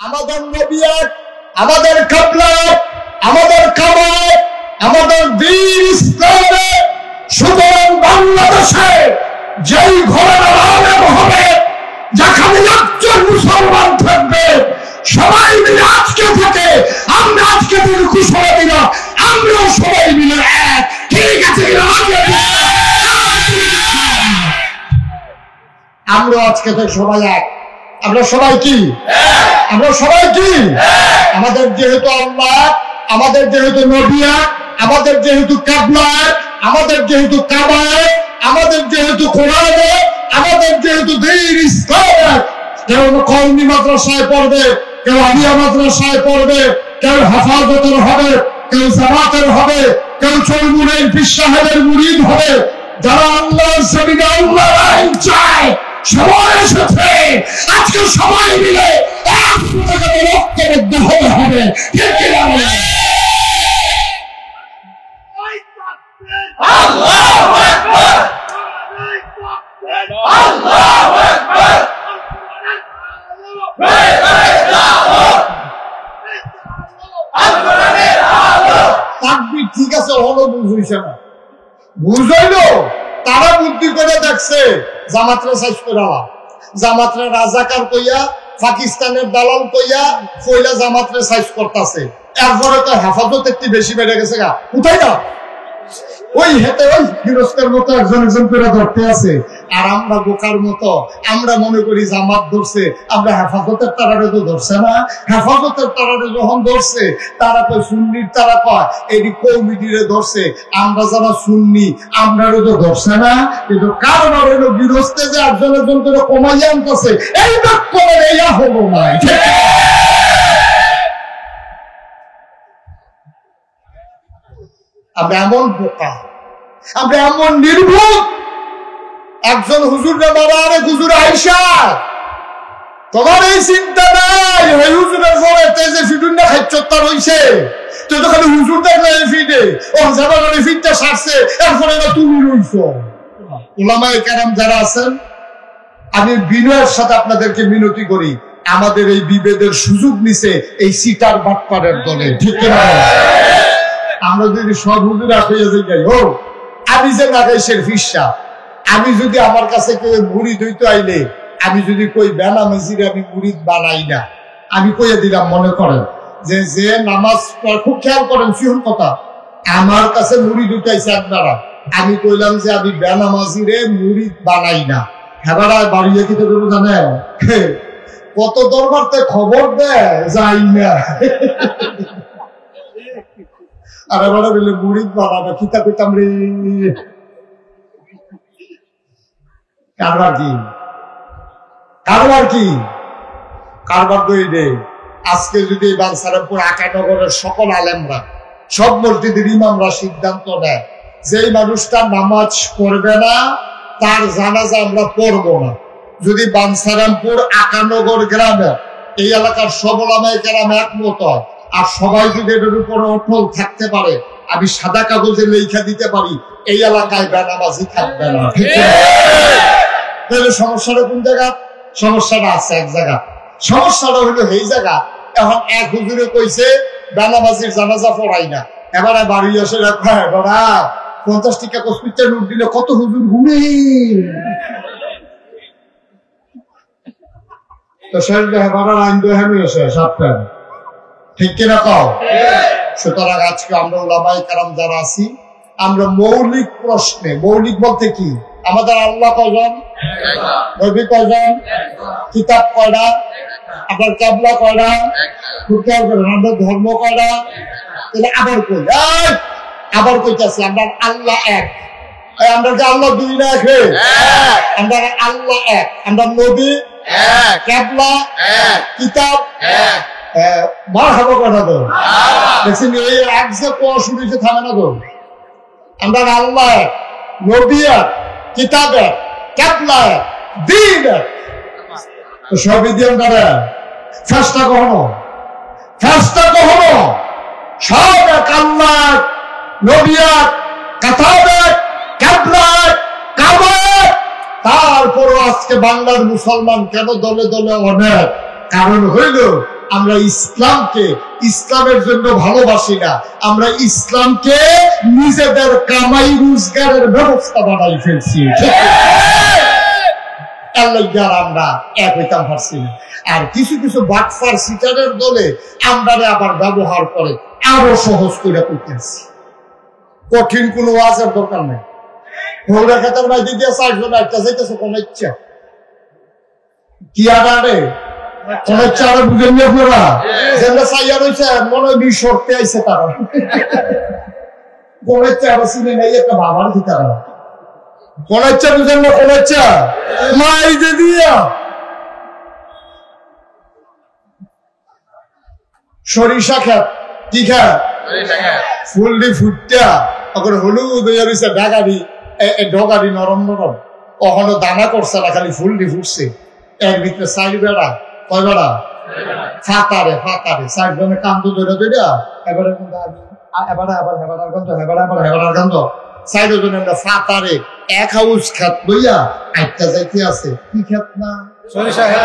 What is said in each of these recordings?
আমাদের নবিয়াত, আমাদের কাবলা, আমাদের কাবা, আমাদের দ্বীন ইসলামে। সুতরাং বাংলাদেশে যেই ঘরের আলেম হবে, যেখানে একজন মুসলমান থাকবে, সবাই মিলে আজকে থেকে আমরা আজকে থেকে ঘোষণা দিলাম, আমরাও সবাই মিলে এক। ঠিক আছে, আমরা আজকে থেকে সবাই এক। আমরা সবাই কি? আমরা সবাই কি? আমাদের যেহেতু আল্লাহ, আমাদের যেহেতু নবিয়া, আমাদের যেহেতু কাবলা, আমাদের যেহেতু কাবা, আমাদের যেহেতু কোরআন, আমাদের যেহেতু দ্বীন ইসলাম। কেউ কওমি মাদ্রাসায় পড়বে, কেউ আলিয়া মাদ্রাসায় পড়বে, কেউ হেফাজতের হবে, কেউ জামাতের হবে, কেউ চরমুনের পীর সাহেবের মুরিদ হবে। যারা আল্লাহর জমিনে আল্লাহর আইন চায়, সবাই এসেছে আজকে সবাই মিলে এক ঐক্যবদ্ধ হতে হবে। ঠিক কি না? আল্লাহু আকবার, আল্লাহু আকবার। তাকবীর ঠিক আছে, হলো বুঝইছে না, বুঝাইলো তারা বুদ্ধি করে দেখছে জামাতরা সাইজ করা, জামাতরা রাজাকার কইয়া, পাকিস্তানের দালাল কইয়া কইলা জামাতরা সাইজ করতেছে। এরপরে তো হেফাজত একটু বেশি বেড়ে গেছে গা, কোথায় না ওই হেতে ওই গৃহস্থের মতো একজন একজন করে ধরতে আছে। আর আমরা বোকার মতো আমরা মনে করি জামাত ধরছে, আমরা হেফাজতের তারারে তো ধরছে না। হেফাজতের তারারে যখন ধরছে, তারা কয় সুন্নির, তারা কয় এটি কৌমিটিরে ধরছে। আমরা যারা সুন্নি আমরারও তো ধরছে না। কিন্তু কারণ হইল গৃহস্থে যে একজন একজন করে কমাইয়া আনতেছে, এই করে এইয়া হলো না। আমরা এমন বোকা, আমরা এমন নির্ভুল। একজন হুজুর না বাবা, আরে হুজুর আইসা তোমার এই চিন্তা নাই, ওই হুজুরের পরে তেজে ফিটুন না খাইচত্তা রইছে, তুই তো খালি হুজুর দেখলে ফিটে ও যাবার ফিটটা সারছে, এরপরে না তুমি রইছ। উলামায়ে কেরাম যারা আছেন, আমি বিনয়ের সাথে আপনাদেরকে মিনতি করি, আমাদের এই বিভেদের সুযোগ নিছে এই সিটার বাটপারের দলে। ঠিক না? আমরা যদি সব হুজুর হয়ে যাই, ও আমি যে নাগাইশের ফিসা, আমি যদি আমার কাছে কেউ মুরিদ হইতে আইলে, আমি যদি কই বেনামাজির আমি মুরিদ বানাই না, আমি কইয়া দিলাম, মনে করেন যে নামাজ পড়ে, খুব খেয়াল করেন সিহন কথা, আমার কাছে মুরিদ উঠাইছে আপনারা, আমি কইলাম যে আমি বেনামাজিরে মুরিদ বানাই না, হেবারা বাড়িয়ে কি তো জানেন কত দরবারতে খবর দেয় যাই না। আর এবারে বললে মুরিদ বানাবে, কিতাব পেতাম রে। কারবার কি? কারবার কি? কারবার তো এই রে, আজকে যদি বাঞ্ছারামপুর আকানগরের সকল আলেমরা, সব মসজিদের ইমামরা সিদ্ধান্ত নেয় যেই মানুষটা নামাজ পড়বে না তার জানাজা আমরা পড়বো না, যদি বাঞ্ছারামপুর আকানগর গ্রামে এই এলাকার সব ওলামায়ে কেরাম একমত হয়, আর সবাই যদি এটার উপরে অটল থাকতে পারে, আমি সাদা কাগজে লেখা দিতে পারি এই এলাকায় বেনামাজি থাকবে না। ঠিক আছে? তাহলে সমস্যাটা কোন জায়গা? সমস্যাটা আছে এক জায়গা। সমস্যাটা হলো এই জায়গা, এখন এক হুজুরে কইছে বেনামাজির জানাজা পড়াই না, এবারে বাড়ি এসে রাখা এবারা 50 টাকা কসপিটা নোট দিলে কত হুজুর ঘুরে তো শরীরে এবারে আইন দোহানি এসে সাতটা। ঠিক কিনা কও? সুতরাং আজকে আমরা উলামায়ে কেরাম যারা আছি, আমরা মৌলিক প্রশ্নে, মৌলিক বলতে কি, আমাদের আল্লাহ কয়জন, নবী কয়জন, কিতাব কয়টা, আপনার কাবলা কয়টা, আমাদের ধর্ম কয়টা, তাহলে আবার কই, আবার কইতেছি আমরা আল্লাহ এক। আমরা যে আল্লাহ দুই না এক, আমরা আল্লাহ এক, আমরা নবী এক, কাবলা এক, কিতাব এক। মার খাবো কথা তো দেখছেন, এই এক যে কোয়া শুরু হয়েছে থামে না তো। আমরা আল্লাহ এক, নবী এক, কিতাব এক, কাবলা এক, দ্বীন এক, সবই দিয়ে আমরা ফেরেশতা কখনো, ফেরেশতা কখনো সব এক, আল্লাহ এক, নবী এক, কিতাব এক, কাবলা এক, কাবা এক। তারপরও আজকে বাংলার মুসলমান কেন দলে দলে অনেক? কারণ হইল আমরা ইসলামকে ইসলামের জন্য ভালোবাসি না, আমরা ইসলামকে নিজেদের কামাই রোজগারের ব্যবস্থা বানাই ফেলছি। আমরা এক হইতাম পারছি না। আর কিছু কিছু বাটফার সিটারের দলে আমরা আবার ব্যবহার করে আরো সহজ করে করতেছি। কঠিন কোনো ওয়াজের দরকার নেই। হৌরা খাতার বাইরে দিয়ে 4 জন একটা যাইতেছে কোন ইচ্ছা কি আরে কোন ইচ্ছা আরে বুঝেননি আপনারা? যেটা চাইয়া রয়েছে মনে হয় সরতে আইছে তারা। কোন ইচ্ছা আরো চিনে নাই একটা বাবার কি তারা কোন ইচ্ছা বুঝেন না? কোন ইচ্ছা মাই যে দিয়া সরিষা খেত কি খেত ফুলডি ফুটটা এখন হলুদ হইয়া রয়েছে ডাগারি ডগারি নরম নরম কখনো দানা করছে না, খালি ফুলডি ফুটছে। এর ভিতরে 4 বেড়া কয় বেড়া ফাতারে ফাতারে 4 জনে কান্দ ধরে ধরে এবারে এবারে আবার হেবারার গন্ধ হেবারা আবার হেবারার গন্ধ 4 জনে আমরা ফাতারে 1 হাউস খেত লইয়া একটা যাইতে আছে। কি খেত না? সরিষা খেত।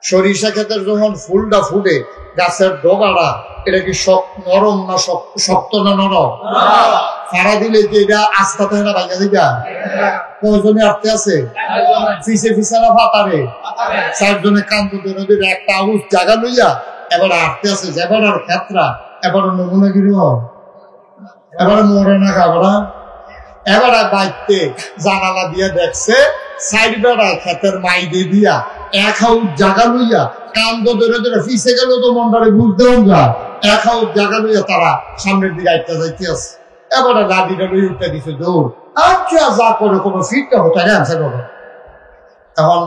সরিষা ক্ষেতের যখন ফুলটা ফুটে গাছের ডগাটা এটা কি নরম না শক্ত না নরম? ফাড়া দিলে কি এটা আস্থা থাকে না ভাইয়া দিকা? কয়জনে আটতে আছে? ফিসে ফিসে না ফাতারে 4 জনে কান্দ ধরে একটা আউস জায়গা লইয়া এবার আটতে আছে। যেবার আর ক্ষেত্রা এবার নমুনাগিরি এবার মরে না খাবরা এবার বাইতে জানালা দিয়া দেখছে 4 বেড়া ক্ষেতের মাইদে দিয়া 1 হাউস জায়গা লইয়া কান্দ ধরে ধরে ফিসে গেল তো মনটারে বুঝতে যা 1 হাউস জায়গা লইয়া তারা সামনের দিকে আইটা যাইতে আছে। এবারে গাড়িটা লই উঠে দিছে দৌড়। আচ্ছা যা করে কোনো ফিটটা হতে গেছে বাবা। এখন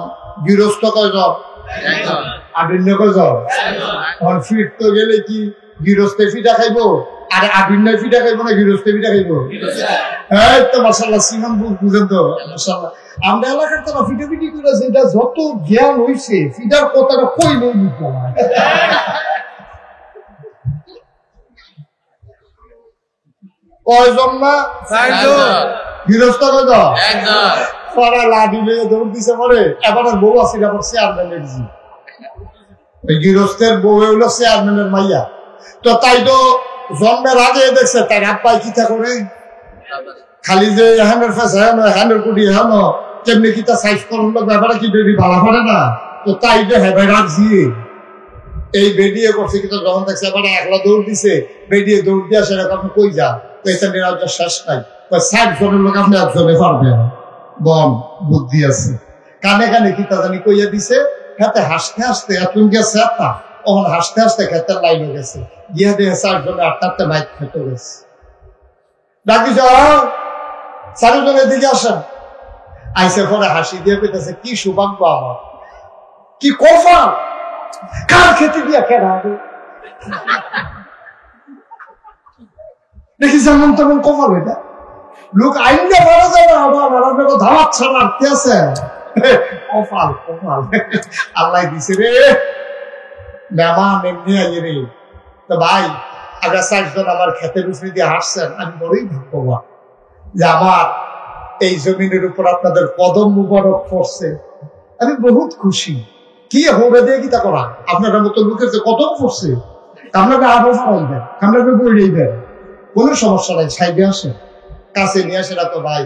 গৃহস্থ কয়জন? আবিন্য কয়জন? এখন ফিট তো গেলে কি গৃহস্থে ফিটা খাইবো আর আবিন্য ফিটা খাইবো না গৃহস্থে ফিটা খাইবো? এই তো মাশাআল্লাহ সিমান বুঝেন তো মাশাআল্লাহ। আমরা এলাকার তারা ফিটে ফিটি করে যেটা যত জ্ঞান হইছে ফিটার কথাটা কই নেই বুঝলাম না। কয়জন না? 4 জন। গৃহস্থ কয়জন? 1 জন। পরে লাঠি লইয়া দৌড় দিছে পরে এবার বউ আছে আবার চেয়ারম্যানের জি। ওই গৃহস্থের বউ হইলো চেয়ারম্যানের মাইয়া। তো তাই তো জন্মের আগে দেখছে তার আব্বাই কিতা করে খালি যে হ্যান্ডের ফেসে হ্যান্ডের কুটি হেন কেমনি কিতা সাইজ করুন ব্যাপারে কি বেডি ভাড়া পড়ে না। তো তাই যে হেবে রাখছি এই বেডিয়ে করছে কিন্তু যখন দেখছে এবার একলা দৌড় দিছে বেডিয়ে দৌড় দিয়ে আসে আপনি কই যান? শেষ নাই 60 জনের লোক আপনি 1 জনে পারবেন। বল বুদ্ধি আছে কানে কানে কিতা জানি কইয়া দিছে। খেতে হাসতে হাসতে এতন গেছে তখন হাসতে হাসতে খেতের লাইনে গেছে গিয়া দিয়ে 4 জনে 8 বাইক খেতে গেছে। ডাকি 4 জনের দিকে আসেন। আইসে পরে হাসি দিয়ে পেতেছে কি সৌভাগ্য আমার, কি কফাল, কার খেতে দিয়া কেনা দেখি যেমন তেমন কফাল এটা লোক আইনটা মারা যায় না আবার ধামাত ছাড়া আটকে আছে কফাল কফাল আল্লাহ দিছে রে মেহমান এমনি আইয়ে রে। তো ভাই আমরা 4 জন আমার খেতের উপরে দিয়ে হাসছেন। আমি বড়ই ভাগ্যবান যে আমার এই জমিনের উপর আপনাদের কদম মুবারক পড়ছে। আমি বহুত খুশি। কি হবে দিয়ে কি তা করা আপনার মতো লোকের যে কদম পড়ছে আপনাকে আরো ফারাইবেন আপনাকে বইবেন কোনো সমস্যা নাই। সাইডে আসে কাছে নিয়ে আসে না তো ভাই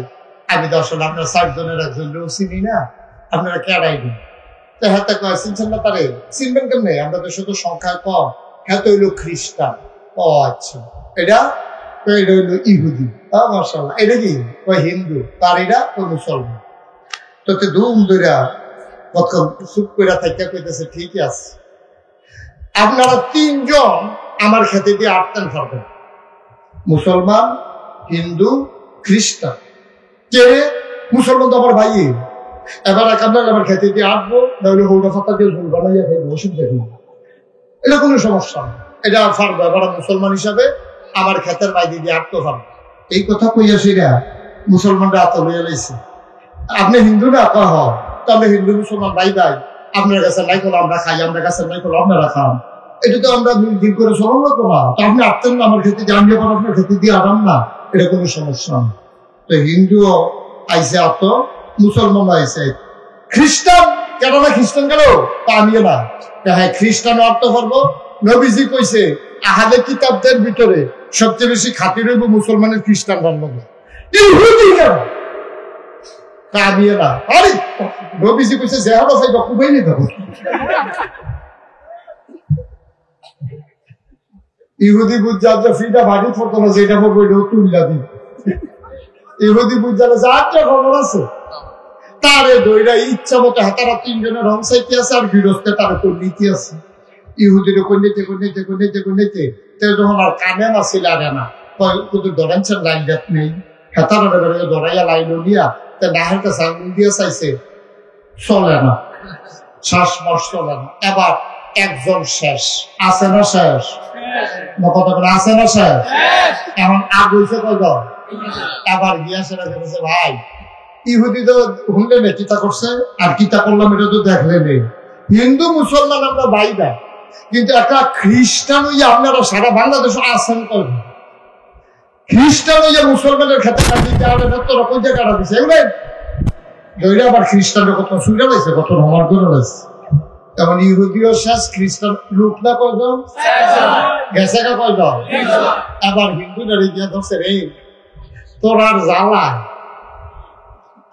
আমি তো আসলে আপনার 4 জনের একজন লোক চিনি না আপনারা কেড়াইবেন। তো হাতে কয় চিনছেন না পারে চিনবেন কেমনে আমরা তো শুধু সংখ্যায় কম। হ্যাঁ তো হইলো খ্রিস্টান। ও আচ্ছা এটা হইলো ইহুদি। মাশাআল্লাহ এটা কি ওই হিন্দু তার এটা ওই মুসলমান। তো ধুম ধরা কতক্ষণ চুপ করে থাকা কইতেছে ঠিকই আছে আপনারা 3 জন আমার খেতে দিয়ে আটতেন পারবেন মুসলমান হিন্দু খ্রিস্টান। কে মুসলমান তো আমার ভাই এবার আপনার আমার খেতে দিয়ে আটবো তাহলে হৌটা ফাতা দিয়ে ঝোল বানাইয়া খাইবো অসুবিধা নেই এটা কোনো সমস্যা না। এটা পারবো এবার মুসলমান হিসাবে আমার খেতের বাইরে দিয়ে আটতে পারবো। এই কথা কইয়া সেটা মুসলমানরা আত লইয়া লাইছে। আপনি হিন্দু না কহ তো আমরা হিন্দু মুসলমান ভাই ভাই আপনার কাছে নাই করলো আমরা খাই আমরা কাছে নাই করলো আপনারা খান এটা তো আমরা দিন করে চলন না করা। তো আপনি আটতেন না আমার খেতে দিয়ে আমি আবার আপনার খেতে দিয়ে আনান না এটা কোনো সমস্যা না। তো হিন্দু আইসে আত মুসলমান আইসে খ্রিস্টান কেন না খ্রিস্টান গেল তা আমিও না হ্যাঁ খ্রিস্টান অর্থ করবো। নবীজি কইছে আহালে কিতাবদের ভিতরে সবচেয়ে বেশি খাতির হইব মুসলমানের খ্রিস্টানরা লোক কামিয়ে না। আরে নবীজি কইছে যেহানো চাইবা খুবই নিতে হবে। ইহুদি বুঝার যে ফিটা বাড়ি পড়তো না যেটা পড়বো এটাও তুললা দিন। ইহুদি বুঝালে যার খবর আছে তারে দইরা ইচ্ছা মতো হাতারা তিনজনের রং সাইতে আছে আর গৃহস্থে তার উপর নীতি আছে। ইহুদির উপর নিতে নিতে যখন আর কানে না ছিল আরে না কুদুর ধরেছেন লাইন জাত নেই হেতারা ধরাইয়া লাইন নিয়া তা নাহের কাছে আঙুল দিয়ে চাইছে চলে না, শ্বাস মশ চলে না। এবার একজন শেষ আছে না শেষ না কথা বলে আছে না শেষ এখন আগ হয়েছে কয়জন। এবার গিয়া সেটা দেখেছে ভাই ইহুদি তো শুনলে নেই কিতা করছে আর কিতা করলাম এটা তো দেখলে নেই। হিন্দু মুসলমান আমরা ভাইরা, কিন্তু একটা খ্রিস্টান হইয়া আপনারা সারা বাংলাদেশে আছেন করবেন। খ্রিস্টান হইয়া মুসলমানের ক্ষেত্রে কোন জায়গাটা দিচ্ছে এগুলো ধরে আবার খ্রিস্টানের কত সুবিধা রয়েছে কত নমার করে রয়েছে। তেমন ইহুদিও শেষ খ্রিস্টান লোক না কয়জন গেছে গা কয়জন। আবার হিন্দুরা গিয়া ধরছে রে তোর আর জ্বালা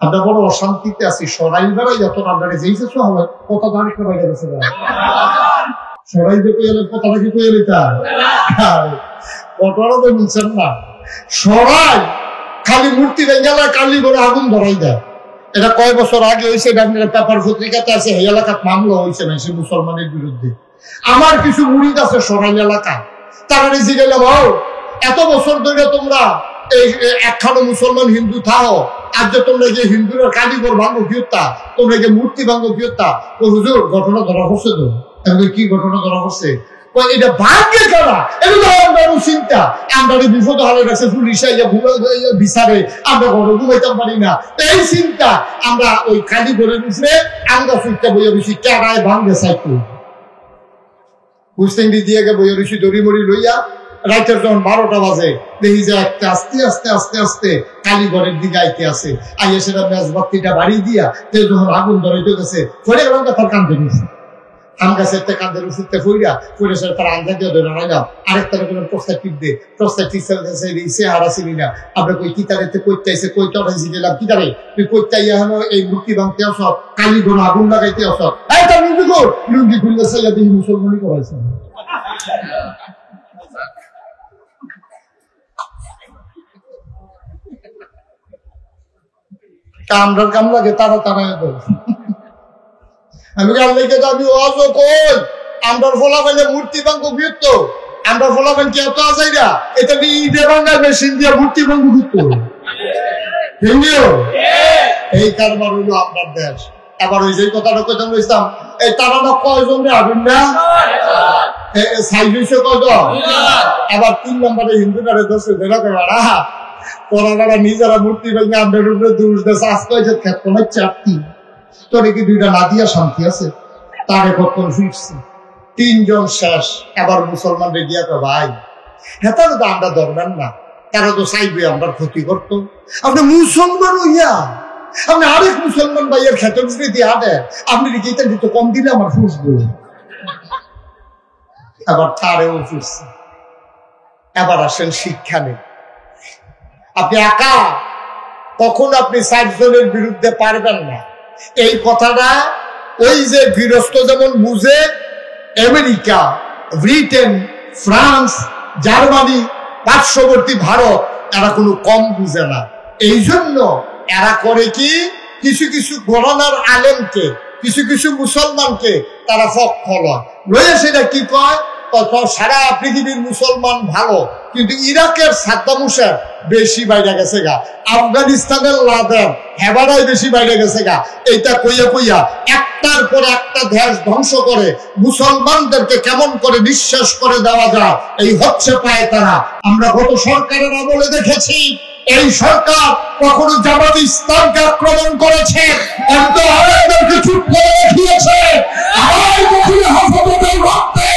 আমরা বড় অশান্তিতে আছি সরাই বেড়াই যত আমরা যেইছে হবে কথা তো আরেকটা বাইরে গেছে সরাই যে কইলে কথাটা কি কইলে তা কথাটা তো মিলছেন না। সরাই খালি মূর্তি গেলা কালি করে আগুন ধরাই দেয়। এটা কয় বছর আগে হয়েছে এটা আপনার পেপার পত্রিকাতে আছে এই এলাকার মামলা হয়েছে না সে মুসলমানের বিরুদ্ধে। আমার কিছু মুরিদ আছে সরাই এলাকায় তারা রেজি গেলাম এত বছর ধরে তোমরা এই একখানো মুসলমান হিন্দু থাও আর যে তোমরা গিয়ে হিন্দুরা কালীঘর ভাঙ্গো কিয়তা তোমরা গিয়ে মূর্তি ভাঙ্গো কিয়তা ও হুজুর ঘটনা ধরা পড়ছে তো এখন কি ঘটনা ধরা পড়ছে এটা ভাগ্যে কেনা এগুলো আমরা চিন্তা আমরা বিপদ হালে রাখছে পুলিশ বিচারে আমরা ঘরে ঘুমাইতে পারি না এই চিন্তা আমরা ওই কালীঘরের উপরে আমরা ফুটতে বইয়া বেশি কেড়ায় ভাঙ্গে চাইতো বুঝতেন দিয়ে গে বইয়া বেশি দড়ি মড়ি লইয়া রাইতের যখন 12টা বাজে দেখি যে একটা আস্তে আস্তে আস্তে আস্তে কালীঘরের দিকে আইতে আছে আইয়া সেটা মেজবাতিটা বাড়ি দিয়া যখন আগুন ধরাইতে গেছে ফলে গেলাম তার কান্দে নিয়েছে আম গাছের কান্দের উচিতে ফুইরা ফুইরে সে তার আন্দা দিয়ে ধরে রাখলাম আরেকটা প্রস্তাব টিপ দে প্রস্তাব টিপ সে হারা ছিলি না আমরা কই কিতারেতে কইতে আইসে কই তরাইছি গেলাম কিতারে তুই কইতে আইয়া হলো এই মূর্তি ভাঙতে আস কালীঘর আগুন লাগাইতে আস এই তার লুঙ্গি খুললে সাইয়া দিন মুসলমানি করাইছে। কামড়ার কাম লাগে তারা তারা আমি গাল্লাইকে দাবি অজ কই আমরার ফলাফাইলে মূর্তি ভাঙ্গ বৃত্ত আমরা ফলাফাইল কি এত আজাইরা এটা কি ইটে ভাঙ্গার মেশিন দিয়ে মূর্তি ভাঙ্গ বৃত্ত এই কারবার হইল আপনার দেশ। এবার ওই যে কথাটা কইতাম ইসলাম এই তারা না কয়জন রে আগুন না সাইজ হইছে কয়জন। এবার 3 নম্বরে হিন্দুটারে দোষে ধরা করে ওরা নিজেরা মূর্তি ভাঙ্গে আমরা উপরে দোষ দেশ আজকে হয়েছে ক্ষেত কোনো চারটি তোরে কি 2টা না দিয়া শান্তি আছে তারে কখন ফিরছে 3 জন শেষ। এবার মুসলমানদের গিয়া তো ভাই হেতারও তো আমরা ধরবেন না তারা তো চাইবে আমরা ক্ষতি করতো আপনি মুসলমান হইয়া আপনি আরেক মুসলমান ভাইয়ের ক্ষেতের উপরে দিয়ে দেন আপনি গীতা দিতে কম দিলে আমার ফুসবো। এবার তারেও ফিরছে। এবার আসেন শিক্ষা নেই আপনি একা তখন আপনি 4 জনের বিরুদ্ধে পারবেন না। এই কথাটা ওই যে গৃহস্থ যেমন বুঝে আমেরিকা ব্রিটেন ফ্রান্স জার্মানি পার্শ্ববর্তী ভারত এরা কোনো কম বুঝে না। এই জন্য এরা করে কি কিছু কিছু গণনার আলেমকে কিছু কিছু মুসলমানকে তারা পক্ষ লয় সেটা কি কয় সারা পৃথিবীর মুসলমান ভালো কিন্তু ইরাকের সাদ্দাম হুসেন বেশি বাইরে গেছে গা আফগানিস্তানের লাদেন হেবারাই বেশি বাইরে গেছে গা এইটা কইয়া কইয়া একটার পর একটা দেশ ধ্বংস করে মুসলমানদেরকে কেমন করে নিঃশ্বাস করে দেওয়া যায় এই হচ্ছে পায় তারা। আমরা গত সরকারের আমলে দেখেছি এই সরকার কখনো জামাত ইসলামকে আক্রমণ করেছে অন্ত আরেকদেরকে চুপ করে রেখেছে আবার কখনো হেফাজতের রক্তে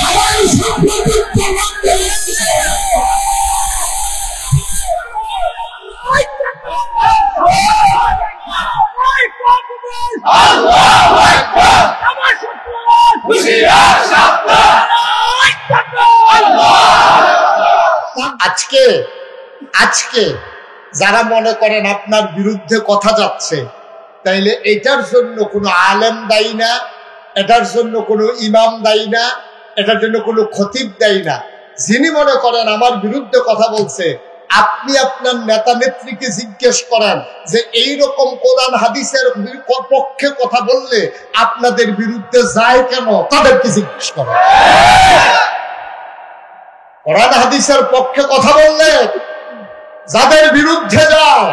আবার সাম্প্রদায়িকতার রক্তে আল্লাহু আকবার আমার শুকর খুশি আজকে আজকে যারা মনে করেন আপনার বিরুদ্ধে কথা যাচ্ছে, তাইলে এটার জন্য কোনো আলেম দায়ী না, এটার জন্য কোনো ইমাম দায়ী না, এটার জন্য কোনো খতিব দায়ী না। যিনি মনে করেন আমার বিরুদ্ধে কথা বলছে, আপনি আপনার নেতা নেত্রীকে জিজ্ঞেস করেন যে এইরকম কোরআন হাদিসের পক্ষে কথা বললে আপনাদের বিরুদ্ধে যায় কেন, তাদেরকে জিজ্ঞেস করেন। কোরআন হাদিসের পক্ষে কথা বললে যাদের বিরুদ্ধে যায়,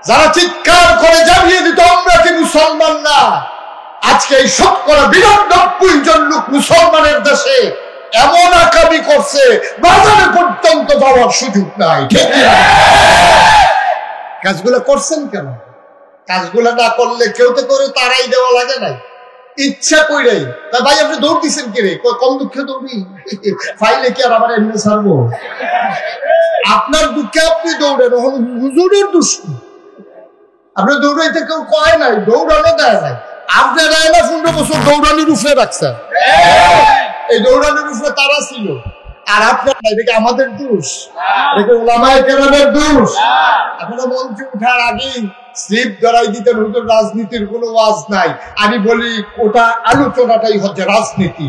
যারা চিৎকার করে জানিয়ে দিত আমরা কি মুসলমান না, আজকে এই 90% লোক মুসলমানের দেশে এমন আকামি করছে বাজারে পর্যন্ত যাওয়ার সুযোগ নাই। ঠিক কাজগুলো করছেন কেন? কাজগুলো না করলে কেউ তো করে তারাই দেওয়া লাগে নাই, ইচ্ছা কইরাই। তা ভাই আপনি দৌড় দিচ্ছেন কি রে? কম দুঃখে দৌড়ি, ফাইলে কি আর আমার এমনি ছাড়বো? আপনার দুঃখে আপনি দৌড়েন, হুজুরের দুষ্ট। আপনি দৌড়াইতে কেউ কয় নাই, দৌড়ানো দেয় নাই। আপনার 15 বছর দৌড়ানির উপরে রাখছেন, এই দৌড়ানোর উপরে তারা ছিল, আর আপনার এদিকে আমাদের দোষ, এদিকে ওলামায়ে কেরামের দোষ। আপনারা মঞ্চে উঠার আগেই স্লিপ ধরাই দিতেন হুজুর রাজনীতির কোনো ওয়াজ নাই। আমি বলি ওটা আলোচনাটাই হচ্ছে রাজনীতি,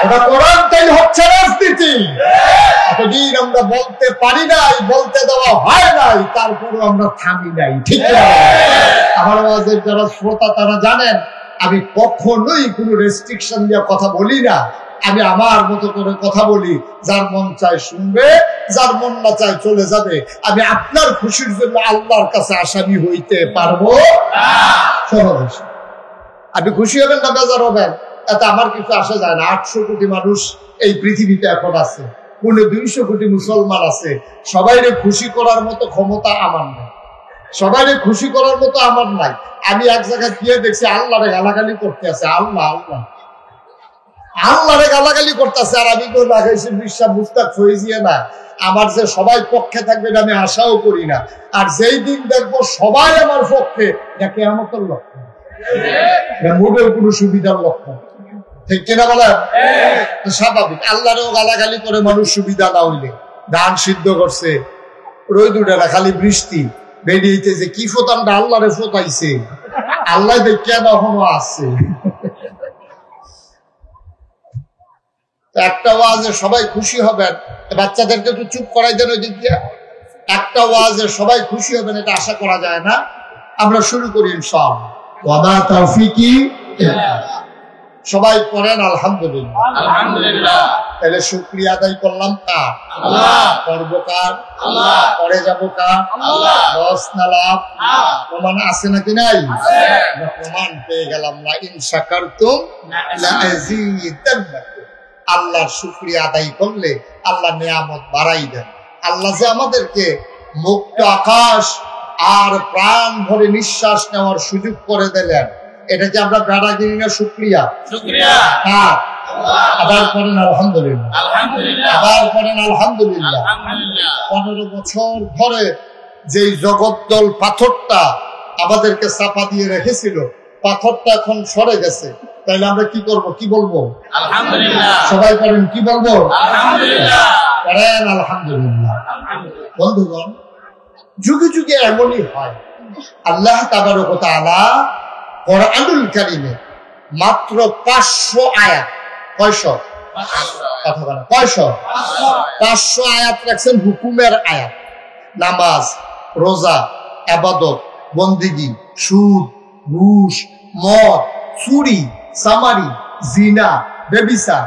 ওটা কোরআনটাই হচ্ছে রাজনীতি। এতদিন আমরা বলতে পারি নাই, বলতে দেওয়া হয় নাই, তারপরও আমরা থামি নাই। ঠিক আমার ওয়াজের যারা শ্রোতা তারা জানেন আমি কখনোই কোনো রেস্ট্রিকশন দিয়ে কথা বলি না। আমি আমার মতো করে কথা বলি, যার মন চায় শুনবে, যার মন না চায় চলে যাবে। আমি আপনার খুশির জন্য আল্লাহর কাছে আসামি হইতে পারবো সহজ। আপনি খুশি হবেন না বেজার হবেন এতে আমার কিছু আসা যায় না। 800 কোটি মানুষ এই পৃথিবীতে এখন আছে, 200 কোটি মুসলমান আছে। সবাইরে খুশি করার মতো ক্ষমতা আমার নাই, সবাইরে খুশি করার মতো আমার নাই। আমি এক জায়গায় গিয়ে দেখছি আল্লাহরে গালাগালি করতে আছে, আল্লাহ আল্লাহ আল্লাহরে গালাগালি করতেছে। আর আমি তো লাগাইছি বিশ্বাস মুস্তাক ফয়েজিয়া না, আমার যে সবাই পক্ষে থাকবেন আমি আশাও করি না। আর যেই দিন দেখবো সবাই আমার পক্ষে, এটা কিয়ামতের লক্ষণ, মোটেও কোনো সুবিধার লক্ষণ। ঠিক কিনা বলেন? স্বাভাবিক। আল্লাহরেও গালাগালি করে মানুষ সুবিধা না হইলে, ধান সিদ্ধ করছে রোদ উঠে না, খালি বৃষ্টি বেরিয়েছে, যে কি ফোতানটা আল্লাহরে ফোতাইছে, আল্লাহ দেখিয়া এখনো আসছে। একটা ওয়াজে সবাই খুশি হবেন, বাচ্চাদেরকে একটু চুপ করাই দেন ওই দিক দিয়ে। একটা ওয়াজে সবাই খুশি হবেন এটা আশা করা যায় না। আমরা শুরু করি ইনশাআল্লাহ। ওয়া মা তাওফীকি, সবাই পড়েন আলহামদুলিল্লাহ। আলহামদুলিল্লাহ। তাহলে শুকরিয়া আদায় করলাম কার? আল্লাহ। করব কার? আল্লাহ। করে যাব কার? আল্লাহ। লস না লাভ প্রমাণ আছে নাকি নাই? আছে। আমরা প্রমাণ পেয়ে গেলাম, লা ইন শাকারতুম লা আযীদান্নাকুম। আল্লাহর শুকরিয়া আদায় করলে আল্লাহ নিয়ামত বাড়াই দেন। আল্লাহ যে আমাদেরকে মুক্ত আকাশ আর প্রাণ ভরে নিঃশ্বাস নেওয়ার সুযোগ করে দিলেন, এটা কি আমরা বেড়াগিরি না শুকরিয়া? হ্যাঁ, আবার করেন আলহামদুলিল্লাহ। আবার করেন আলহামদুলিল্লাহ। 15 বছর ধরে যেই জগদ্দল পাথরটা আমাদেরকে চাপা দিয়ে রেখেছিল, পাথরটা এখন সরে গেছে। তাইলে আমরা কি করব? কি বলবো? আলহামদুলিল্লাহ। সবাই করেন কি বলবো? আলহামদুলিল্লাহ। করেন আলহামদুলিল্লাহ। বন্ধুগণ, যুগে যুগে এমনই হয়। আল্লাহ তাবারক ওয়া তাআলা কোরআনুল কারীমে মাত্র 500 আয়াত, কয়শো? কথা বলেন, কয়শো? 500 আয়াত রাখছেন হুকুমের আয়াত। নামাজ, রোজা, ইবাদত, বন্দেগী, সুদ, ঘুষ, মদ, চুরি, চামারি, জিনা, ব্যভিচার,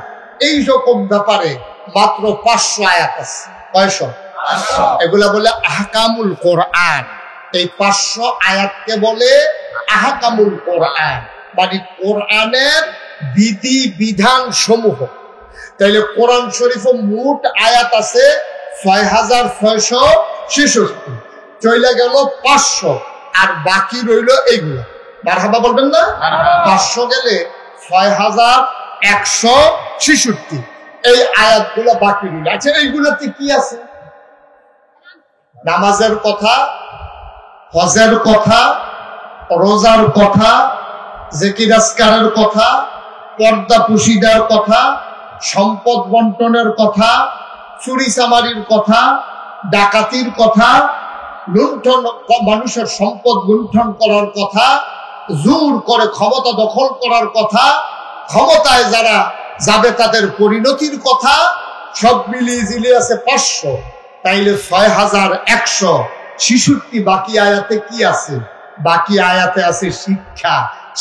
এই রকম ব্যাপারে মাত্র 500 আয়াত আছে। কয়শো? এগুলা বলে আহকামুল কোরআন। এই 500 আয়াতকে বলে আহকামুল কোরআন, মানে কোরআনের বিধি বিধান সমূহ। তাইলে কোরআন শরীফে মোট আয়াত আছে 6666, চলে গেল 500, আর বাকি রইল এইগুলো। মারহাবা বলবেন না? 500 গেলে 6166, এই আয়াতগুলো বাকি রইল। আচ্ছা, এইগুলোতে কি আছে? নামাজের কথা, হজের কথা, রোজার কথা, জিকির আজকারের কথা, পর্দা পুশিদার কথা, সম্পদ বন্টনের কথা, চুরি চামারির কথা, ডাকাতির কথা, লুণ্ঠন, মানুষের সম্পদ লুণ্ঠন করার কথা, জোর করে ক্ষমতা দখল করার কথা, ক্ষমতায় যারা যাবে তাদের পরিণতির কথা, সব মিলিয়ে জিলিয়ে আছে 500। তাইলে 6166 বাকি আয়াতে কি আছে? বাকি আয়াতে আছে শিক্ষা।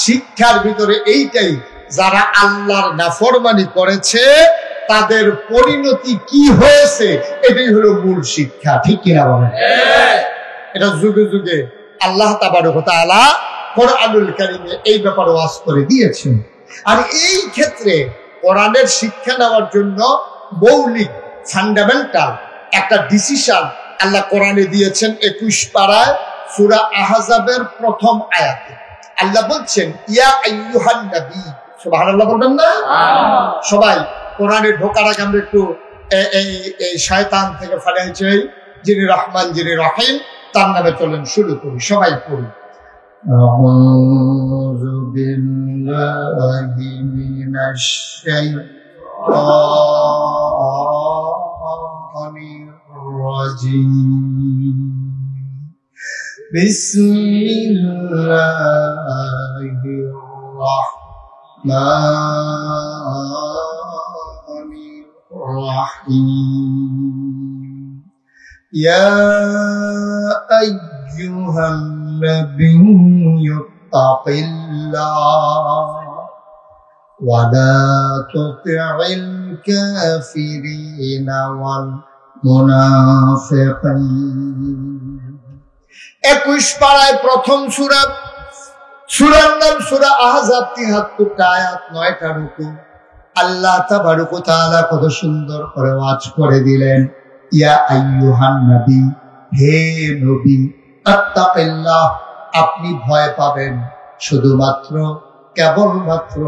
শিক্ষার ভিতরে এইটাই, যারা আল্লাহর নাফরমানি করেছে তাদের পরিণতি কি হয়েছে, এটাই হলো মূল শিক্ষা। ঠিক কিনা বলেন? এটা যুগে যুগে আল্লাহ তাবারক ওয়া তাআলা কোরআনুল কারীমে এই ব্যাপারে ওয়াজ করে দিয়েছেন। আর এই ক্ষেত্রে কোরআনের শিক্ষা নেওয়ার জন্য মৌলিক ফান্ডামেন্টাল একটা ডিসিশন আল্লাহ কোরআনে দিয়েছেন 21 পারায় সূরা আহজাবের প্রথম আয়াতে। আল্লাহ বলছেন, ইয়া আইয়ুহান নবী। সুবহানাল্লাহ বলবেন না? সবাই কোরআনে ঢোকার আগে আমরা একটু এই শয়তান থেকে ফালাই চাই, যিনি রহমান যিনি রহিম, তার নামে চলেন শুরু করি। সবাই পড়ি। আউযু বিল্লাহি মিনাশ শাইতানির রাজীম। বিসমিল্লাহির রাহমানির রাহিম। ইয়া আইয়ুহান নাবিয়্যু তাকিল্লাহ ওয়া লা তুতি'ল কাফিরিনা ওয়াল মুনাফিকিন। 21 পারায় প্রথম সূরা। সূরার নাম সূরা আহজাব, 73টা আয়াত, 9টা রুকু। আল্লাহ তাবারক ওয়া তাআলা কত সুন্দর করে ওয়াজ করে দিলেন, ইয়া আইয়ুহান নবী, হে নবী, আত্তাকিল্লাহ, আপনি ভয় পাবেন শুধুমাত্র, কেবলমাত্র,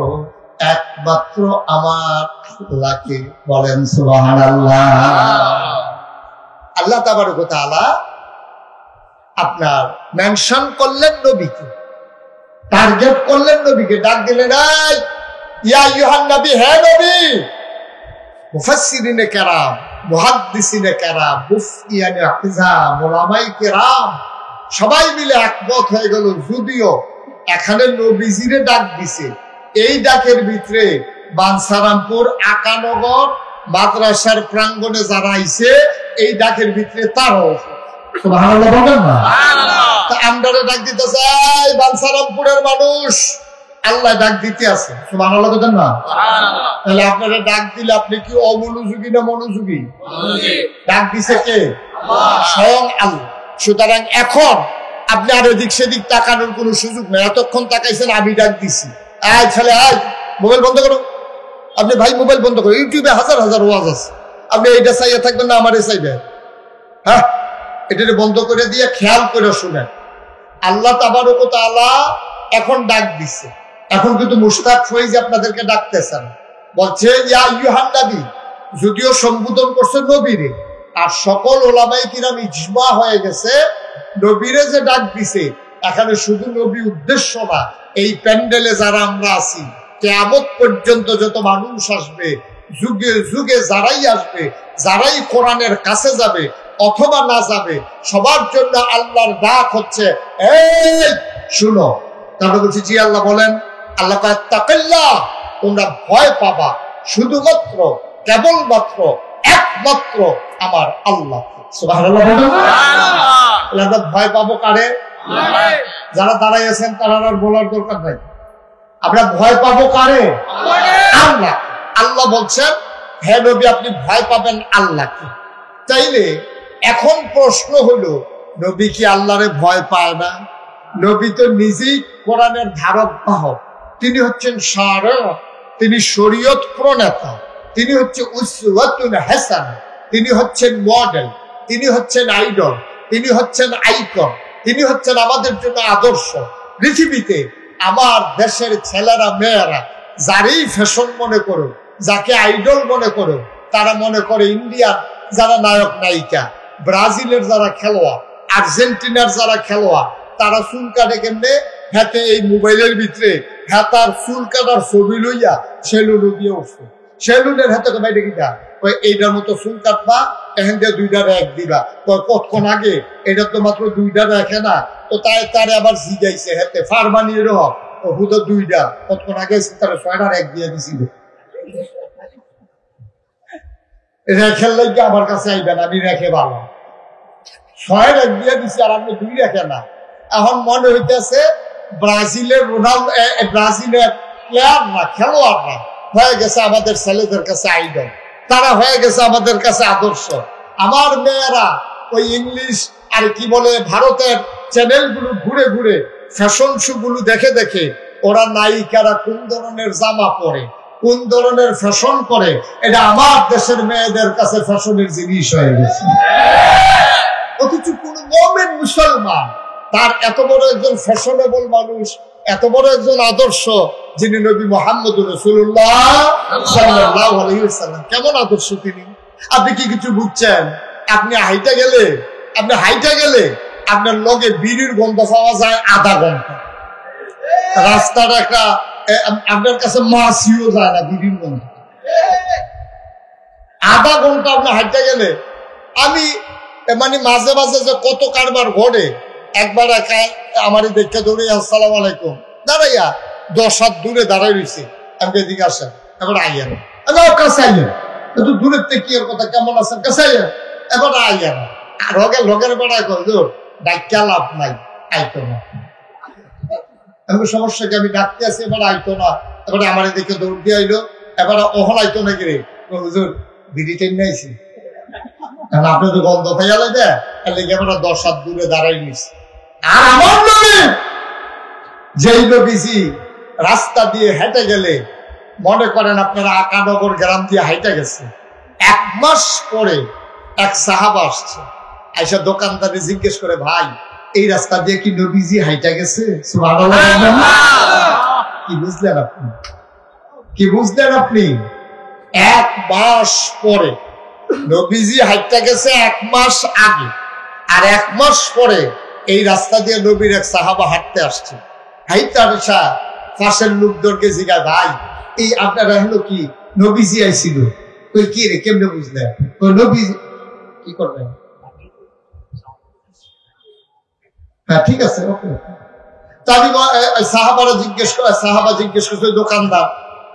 একমাত্র আমার আল্লাহকে। বলেন সুবহানাল্লাহ। আল্লাহ তাবারক ওয়া তাআলা আপনার মেনশন করলেন নবীকে, টার্গেট করলেন নবীকে, ডাক দিলেন, এই ইয়া আইয়ুহান নবী, হে নবী। মুফাসসিরিনে কেরাম, মুহাদ্দিসিনে কেরাম, মুফতিয়ানে আহজাম, উলামায়ে কেরাম সবাই মিলে একমত হয়ে গেল, যদিও এখানে নবীজিরে ডাক দিছে, এই ডাকের ভিতরে বানসারামপুর আকানগর মাদ্রাসার প্রাঙ্গণে যারা আইছে, এই ডাকের ভিতরে তারাও। সুবহানাল্লাহ বলেন না? আমরা ডাক দিতে চাই, বানসারামপুরের মানুষ আল্লাহ ডাক দিতে আছে। সুবহানাল্লাহ বলেন না? তাহলে আপনারা ডাক দিলে আপনি কি অমনোযোগী না মনোযোগী? ডাক দিছে কে? স্বয়ং আল্লাহ। সুতরাং এখন আপনি আর এদিক সেদিক তাকানোর কোন সুযোগ নেই। এতক্ষণ তাকাইছেন, আমি ডাক দিছি, আয় ছেলে আয়, মোবাইল বন্ধ করো। আপনি ভাই মোবাইল বন্ধ করো, ইউটিউবে হাজার হাজার ওয়াজ আছে, আপনি এইটা চাইয়া থাকবেন না আমারে চাইবেন? হ্যাঁ, এটা বন্ধ করে দিয়ে খেয়াল করে শুনেন। আল্লাহ তাবারক ওয়া তাআলা এখন ডাক দিচ্ছে। এখন কিন্তু মুশতাক ফয়েজ আপনাদেরকে ডাকতেছেন, বলছে ইয়া আইয়ুহান নবী, যদিও সম্বোধন করছে নবীরে। আর সকল উলামায়ে কিরাম ইজমা হয়ে গেছে, নবীরে যে ডাক দিছে এখানে শুধু নবী উদ্দেশ্য না, এই প্যান্ডেলে যারা আমরা আছি, কিয়ামত পর্যন্ত যত মানুষ আসবে, যুগে যুগে যারাই আসবে, যারাই কোরআনের কাছে যাবে অথবা না যাবে, সবার জন্য আল্লাহর ডাক হচ্ছে, এই শুনো। তারপরে বলছি, জি আল্লাহ বলেন। আল্লাহ তাআলা, তোমরা ভয় পাবা শুধুমাত্র, কেবলমাত্র, একমাত্র আমার আল্লাহ। সুবহানাল্লাহ বলেন। আল্লাহ ভয় পাবো কারে? যারা দাঁড়াই আছেন তারা আর বলার দরকার নাই। আমরা ভয় পাবো কারে? আল্লাহ। আল্লাহ বলছেন, হে নবী, আপনি ভয় পাবেন আল্লাহকে। তাইলে এখন প্রশ্ন হলো, নবী কি আল্লাহরে ভয় পায় না? নবী তো নিজেই কোরআনের ধারক বাহক, তিনি হচ্ছেন শারে, তিনি শরীয়ত প্রণেতা, তিনি হচ্ছে উসওয়াতুন হাসানা, তিনি হচ্ছেন মডেল, তিনি হচ্ছেন আইডল, তিনি হচ্ছেন আইকন, তিনি হচ্ছেন আমাদের জন্য আদর্শ। পৃথিবীতে আমার দেশের ছেলেরা মেয়েরা যারই ফ্যাশন মনে করো, যাকে আইডল মনে করো, তারা মনে করে ইন্ডিয়ার যারা নায়ক নায়িকা, ব্রাজিলের যারা খেলোয়াড়, আর্জেন্টিনার যারা খেলোয়াড়, তারা চুল কাটে কেমনে, হাতে এই মোবাইলের ভিতরে হ্যাঁ তার চুল কাটার ছবি লইয়া সেলুনও দিয়ে উঠছে। সেলুনের হাতে বাইরে কিটা কই এইটার মতো চুল কাটবা, এখান দিয়ে 2টা র্যাক দিবা। কয় কতক্ষণ আগে এটা তো মাত্র 2টা র্যাকে না, তো তাই তারে আবার জিগাইছে হাতে ফার বানিয়ে রহ হুদো 2টা, কতক্ষণ আগে তারা 6টা র্যাক দিয়ে দিছিল। রেখের লাগে আমার কাছে আইবেন, আমি রেখে ভালো 6 র্যাক দিয়ে দিছি আর আপনি 2 রেখে না। এখন মনে হইতেছে ব্রাজিলের রোনাল্ডো, ব্রাজিলের প্লেয়ার না খেলোয়াড় না হয়ে গেছে আমাদের ছেলেদের কাছে আইডল, তারা হয়ে গেছে আমাদের কাছে আদর্শ। আমার মেয়েরা ওই ইংলিশ আর কি বলে ভারতের চ্যানেলগুলো ঘুরে ঘুরে ফ্যাশন শো গুলো দেখে দেখে ওরা নায়িকারা কোন ধরনের জামা পরে, কোন ধরনের ফ্যাশন করে, এটা আমার দেশের মেয়েদের কাছে ফ্যাশনের জিনিস হয়ে গেছে। অথচ কোন মুমিন মুসলমান তার এত বড় একজন ফ্যাশনেবল মানুষ, এত বড় একজন আদর্শ, যিনি নবী মুহাম্মদ রাসূলুল্লাহ সাল্লাল্লাহু আলাইহি ওয়াসাল্লাম, কেমন আদর্শ তিনি। আপনি কি কিছু বুঝছেন? আপনি হাইটা গেলে আপনার লগে বিড়ির গন্ধ পাওয়া যায় আধা ঘন্টা, রাস্তার একটা আপনার কাছে মাছিও যায় না বিড়ির গন্ধ, আধা ঘন্টা আপনি হাইটা গেলে। আমি মানে মাঝে মাঝে যে কত কারবার ঘটে, একবার একা আমারই দেখে দৌড়ে আসসালাম আলাইকুম দাঁড়াইয়া 10 হাত দূরে দাঁড়াই রয়েছে, আমি এদিকে আসেন, এবার আইয়ান কাছে আইয়েন, একটু দূরের থেকে কি কথা কেমন আছেন কাছে আইয়েন, এবার আইয়ান লগের বেড়ায় কর ডাক্তার লাভ নাই, আইতো না। এমন সমস্যা কি আমি ডাকতে আসি, এবার আইতো না, এবারে আমার দেখে দৌড় দিয়ে আইলো, এবার ওহন আইতো না গিরে হুজুর বিড়ি টেনে আইছি, আপনি তো গন্ধ পাইয়ালে দেয়, এর লেগে আমরা 10 হাত দূরে দাঁড়াই নিছি। আর আমার নবী যেই নবীজি রাস্তা দিয়ে হেঁটে গেলে, মনে করেন আপনারা আকানগর গ্রাম দিয়ে হাইটা গেছে, 1 মাস পরে এক সাহাবা আসছে, আইসা দোকানদারে জিজ্ঞেস করে ভাই এই রাস্তা দিয়ে কি নবীজি হাইটা গেছে? সুবহানাল্লাহ। কি বুঝলেন আপনি? 1 মাস পরে নবীজি হাইটা গেছে 1 মাস আগে, আর 1 মাস পরে এই রাস্তা দিয়ে নবীর এক সাহাবা হাঁটতে আসছে। হাইটা আসা পাশের লোকদেরকে জিজ্ঞাসা ভাই এই আপনারা হলো কি নবীজি আইছিল? কই কি রে কেমনে বুঝলেন? কই নবীজি কি করবেন? হ্যাঁ ঠিক আছে ওকে। সাহাবা জিজ্ঞেস করছে, দোকানদার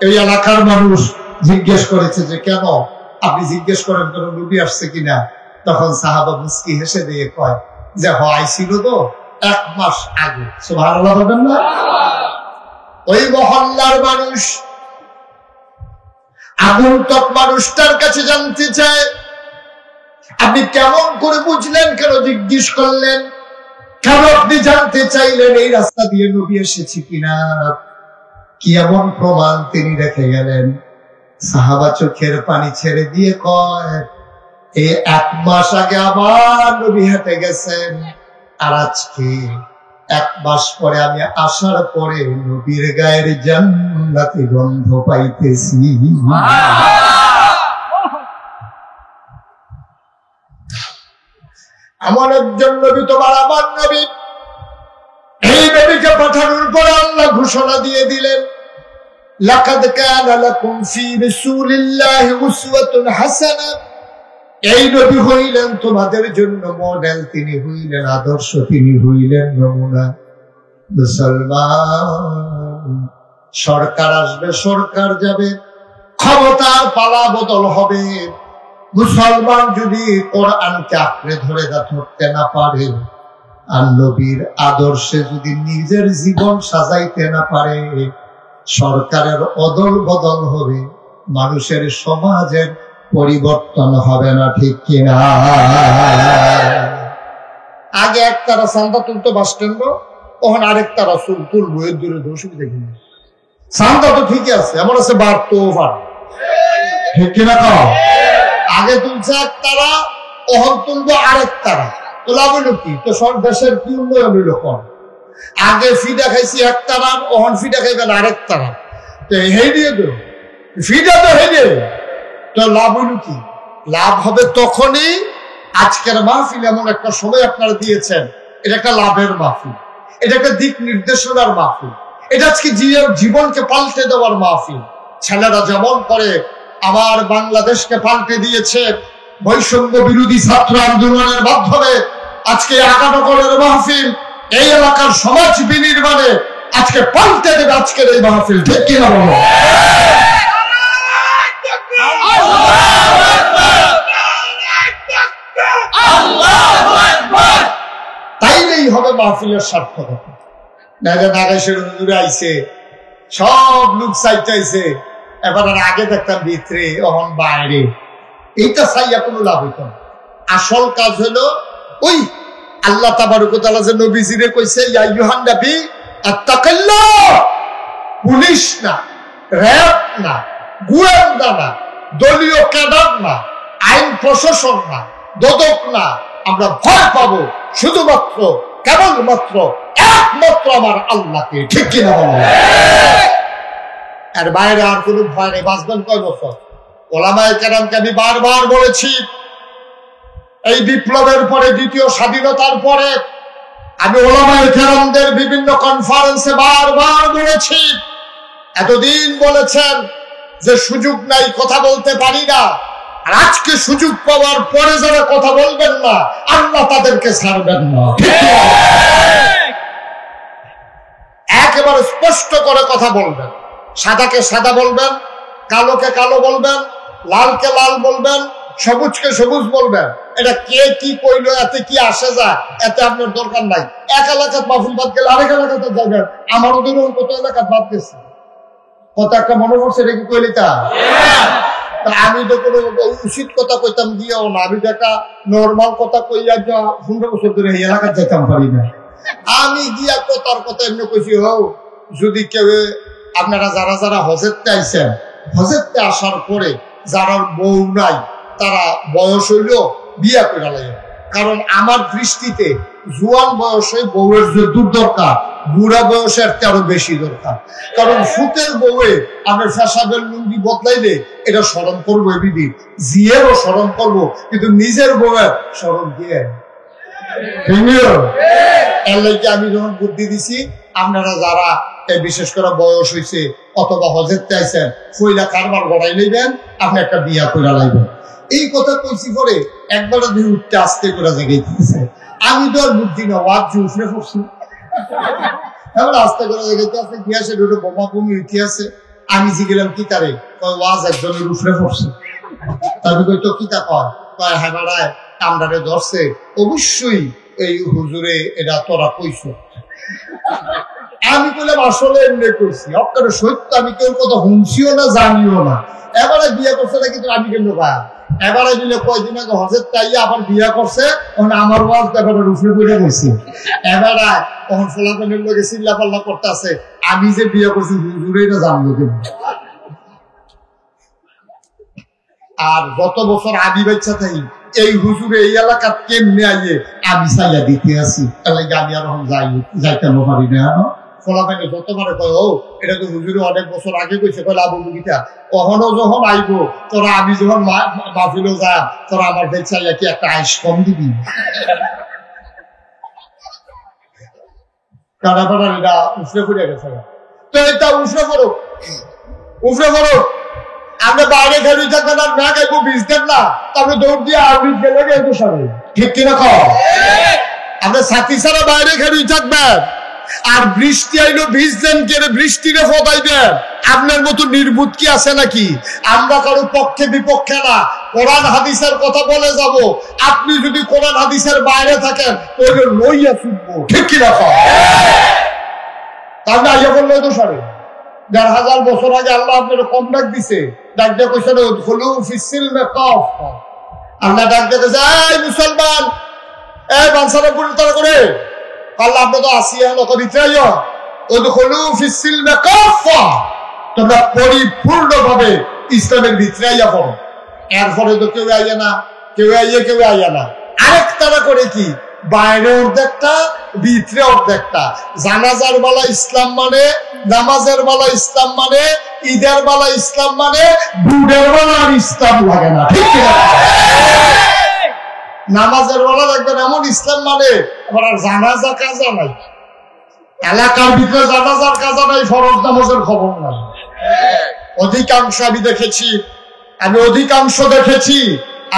এই এলাকার মানুষ জিজ্ঞেস করেছে যে কেন আপনি জিজ্ঞেস করেন কোন নবী আসছে কিনা? তখন সাহাবা মুস্কি হেসে দিয়ে কয় যে আইছিল তো 1 মাস আগে। সুবহানাল্লাহ বলবেন না? ওই মহল্লার মানুষ আগন্তুক মানুষটার কাছে জানতে চায় আপনি কেমন করে বুঝলেন, কেন জিজ্ঞেস করলেন, কেন আপনি জানতে চাইলেন এই রাস্তা দিয়ে নবী এসেছে কিনা, কি এমন প্রমাণ তিনি রেখে গেলেন? সাহাবা চোখের পানি ছেড়ে দিয়ে কয় এই 1 মাস আগে আবার নবী হেঁটে গেছেন, আর আজকে 1 মাস পরে আমি আসার পরে নবীর গায়ের জান্নাতি গন্ধ পাইতেছি। আমার একজন নবী তোমার আমার নবী, এই নবীকে পাঠানোর পরে আল্লাহ ঘোষণা দিয়ে দিলেন লাকাদ কানা লাকুম ফি রাসূলিল্লাহি উসওয়াতুন হাসানাহ। এই নবী হইলেন তোমাদের জন্য মডেল, তিনি হইলেন আদর্শ, তিনি হইলেন নমুনা। মুসলমান সরকার আসবে, সরকার যাবে, ক্ষমতার পালা বদল হবে, মুসলমান যদি কোরআনকে আঁকড়ে ধরে ধরতে না পারে, আর নবীর আদর্শে যদি নিজের জীবন সাজাইতে না পারে, সরকারের অদল বদল হবে, মানুষের সমাজের পরিবর্তন হবে না। ঠিক কিনা? আগে একতারা চান্দা তুলতো বাস স্ট্যান্ড, তখন আরেকতারা তুলবো, এর দূরে অসুবিধা কিনা? চান্দা তো ঠিকই আছে, এমন আছে বাড়তো পারে, ঠিক কিনা? আগে তুলছে একতারা, ওহন তুলবো আরেকতারা, তোলা বলো কি? তো সব দেশের কি উন্নয়ন হইল? কম আগে ফিডা খাইছি একতারা, ওহন ফিডা খাইবেন আরেকতারা, তো হেরিয়ে দো ফিডা তো হেরিয়ে, তো লাভ হইল কি? লাভ হবে তখনই, আজকের মাহফিল এমন একটা সময় আপনারা দিয়েছেন, এটা একটা লাভের মাহফিল, এটা একটা দিক নির্দেশনার মাহফিল, এটা আজকে জীবনকে পাল্টে দেওয়ার মাহফিল। ছেলেরা যেমন করে আমার বাংলাদেশকে পাল্টে দিয়েছে বৈষম্য বিরোধী ছাত্র আন্দোলনের মাধ্যমে, আজকে আগানগরের মাহফিল এই এলাকার সমাজ বিনির্মাণে আজকে পাল্টে দেবে আজকের এই মাহফিল। ঠিক কিনা বলো? তাইলেই হবে মাহফিলের সার্থকতা। নাগাইশের হুজুরে আইছে, সব লোক চাইছে, এবার আগে দেখতাম ভিতরে, এখন বাইরে। এইটা চাইয়া কোনো লাভ হইত না। আসল কাজ হলো ওই আল্লাহ তাবারক ওয়া তাআলা যে নবীজিরে কইছে, ইয়া আইয়ুহান নবী আত্তাকিল্লাহ, পুলিশ না, র‍্যাব না, গোয়েন্দা না, দলীয় ক্যাডার না, আইন প্রশাসন না, দদক না, আমরা ভয় পাবো শুধুমাত্র কেবলমাত্র একমাত্র আমার আল্লাহকে। ঠিক কিনা বলো? আর বাইরে আর কোনো ভয় নেই। বাঁচবেন কয় বছর? ওলামায়ে কেরামকে আমি বারবার বলেছি, এই বিপ্লবের পরে, দ্বিতীয় স্বাধীনতার পরে আমি ওলামায়ে কেরামদের বিভিন্ন কনফারেন্সে বারবার বলেছি, এতদিন বলেছেন যে সুযোগ নাই, কথা বলতে পারি না, আর আজকে সুযোগ পাওয়ার পরে যারা কথা বলবেন না, আল্লাহ তাদেরকে ছাড়বেন না। একেবারে স্পষ্ট করে কথা বলবেন। সাদাকে সাদা বলবেন, কালোকে কালো বলবেন, লালকে লাল বলবেন, সবুজকে সবুজ বলবেন। এটা কে কি কইলো, এতে কি আসে যায়, এতে আপনার দরকার নাই। এক এলাকাত মাহফিল বাদ গেলে আরেক এলাকাতে যাবেন। আমারও দিন কত এলাকাত বাদ গেছে, কত একটা মনে পড়ছে, এটা কি কইলি তা? আমি তো কোনো উচিত কথা কইতাম গিয়েও না, আমি তো একটা নর্মাল কথা কইয়া 15 বছর ধরে এই এলাকায় যেতাম পারি না। আমি গিয়া কথার কথা এমনি কইছি, হোক যদি কেউ আপনারা যারা যারা হজেরতে আইছেন, হজেরতে আসার পরে যারা বউ নাই, তারা বয়স হইল বিয়া করে লাগে। কারণ আমার দৃষ্টিতে জোয়ান বয়সে বউয়ের যে দরকার, বুড়া বয়সের আরো বেশি দরকার। কারণ ফুতের বউয়ে আমরা ফ্যাসাবের লুঙ্গি বদলাইলে এটা স্মরণ করবো, এবিধি জিয়েরও স্মরণ করবো, কিন্তু নিজের বউয়ের স্মরণ দিয়ে এর লাগে আমি যখন বুদ্ধি দিছি, আপনারা যারা বিশেষ করে বয়স হয়েছে অথবা হজের চাইছেন, ফইলা কারবার গড়াই লইবেন, আপনি একটা বিয়া করে লাইবেন। এই কথা কইছি পরে একবার দুই উঠতে আসতে করে জায়গাইতেছে। আমি তো আর বুদ্ধি না, ওয়াজ উঠে পড়ছি, এবার আস্তে করে জায়গাইতে আছে, ইতিহাসে দুটো বোমা বমি ইতিহাসে। আমি জিগেলাম কি তারে, কয় ওয়াজ একজনের উঠে পড়ছে। তবে কই তো কি তা কয়, হ্যাঁ বেড়ায় কামড়ারে ধরছে, অবশ্যই এই হুজুরে এটা তোরা কইছো। আমি কইলাম আসলে এমনি কইছি, আপনার সত্য, আমি কেউ কথা শুনছিও না, জানিও না। এবারে বিয়ে করছে না, কিন্তু আমি কেন ভাই, এবারে দিলে কয়দিন আগে হজের তাইয়া আবার বিয়ে করছে, তখন আমার ওয়াজ এবারে রুফে পড়ে গেছে। এবারে তখন ফলাফলের লোকে চিল্লা পাল্লা করতে আছে, আমি যে বিয়ে করছি হুজুরেই না জানলো কেন। আর গত বছর আমি বাচ্চা থাকি এই হুজুরে এই এলাকার কেমনে আইয়ে আমি চাইয়া দিতে আছি, তাহলে আমি আর যাইতে পারি না। ফলাফলে যতবারে কয়, ও এটা তো হুজুরে অনেক বছর আগে কইছে, কয় লাভ গীতা, কখনো যখন আইবো তোরা, আমি যখন মাহফিলেও যা, তোরা আমার বেচাইয়া কি একটা আইস কম দিবি? কারাপাড়ার এটা উফরে ফুরে গেছে। তো এটা উফরে পড়ো, উফরে পড়ো। আমরা বাইরে খেলুই থাকবেন আর না খাইবো, বীজ দেন না, তারপরে দৌড় দিয়ে আর্মি গেলে গেছে সবাই। ঠিক কিনা কও? আমরা সাথী ছাড়া বাইরে খেলুই থাকবেন, আর বৃষ্টি আইলো ভিজলেন কেড়ে, বৃষ্টিরে ফদাইবেন। আপনার মতো নির্বুধ কি আছে নাকি? আমরা কারো পক্ষে বিপক্ষে না, কোরআন হাদিসের কথা বলে যাব। আপনি যদি কোরআন হাদিসের বাইরে থাকেন, তাহলে লইয়া ছুটবো। ঠিক কিনা কও? তাহলে আইয়া বললে তো সরে ১,৫০০ বছর আগে আল্লাহ আপনার কম ডাক দিছে, ডাক দিয়ে কইছে উদখুলু ফিস-সিলমি কাফা। আল্লাহ ডাক দিয়ে কইছে, এই মুসলমান, এই বানসারা পুরো তারা করে আল্লাহ আমরা তো আসিয়া লোক ভিতরে, উদখুলু ফিস-সিলমি কাফা, তোমরা পরিপূর্ণভাবে ইসলামের ভিতরে আইয়া পড়ো। এরপরে তো কেউ আইয়া না, কেউ আইয়া না। আরেক তারা করে কি, বাইরে অর্ধেকটা, ভিতরে অর্ধেকটা। জানাজার বেলা ইসলাম মানে, নামাজের বেলা ইসলাম মানে, ঈদের বেলা ইসলাম মানে, বুড়ের বেলা আর ইসলাম লাগে না। ঠিক কিনা? নামাজের বেলা দেখবেন এমন ইসলাম মানে, আবার আর জানাজা কাজা নাই। এলাকার ভিতরে জানাজার কাজা নাই, ফরজ নামাজের খবর নাই। অধিকাংশ আমি অধিকাংশ দেখেছি।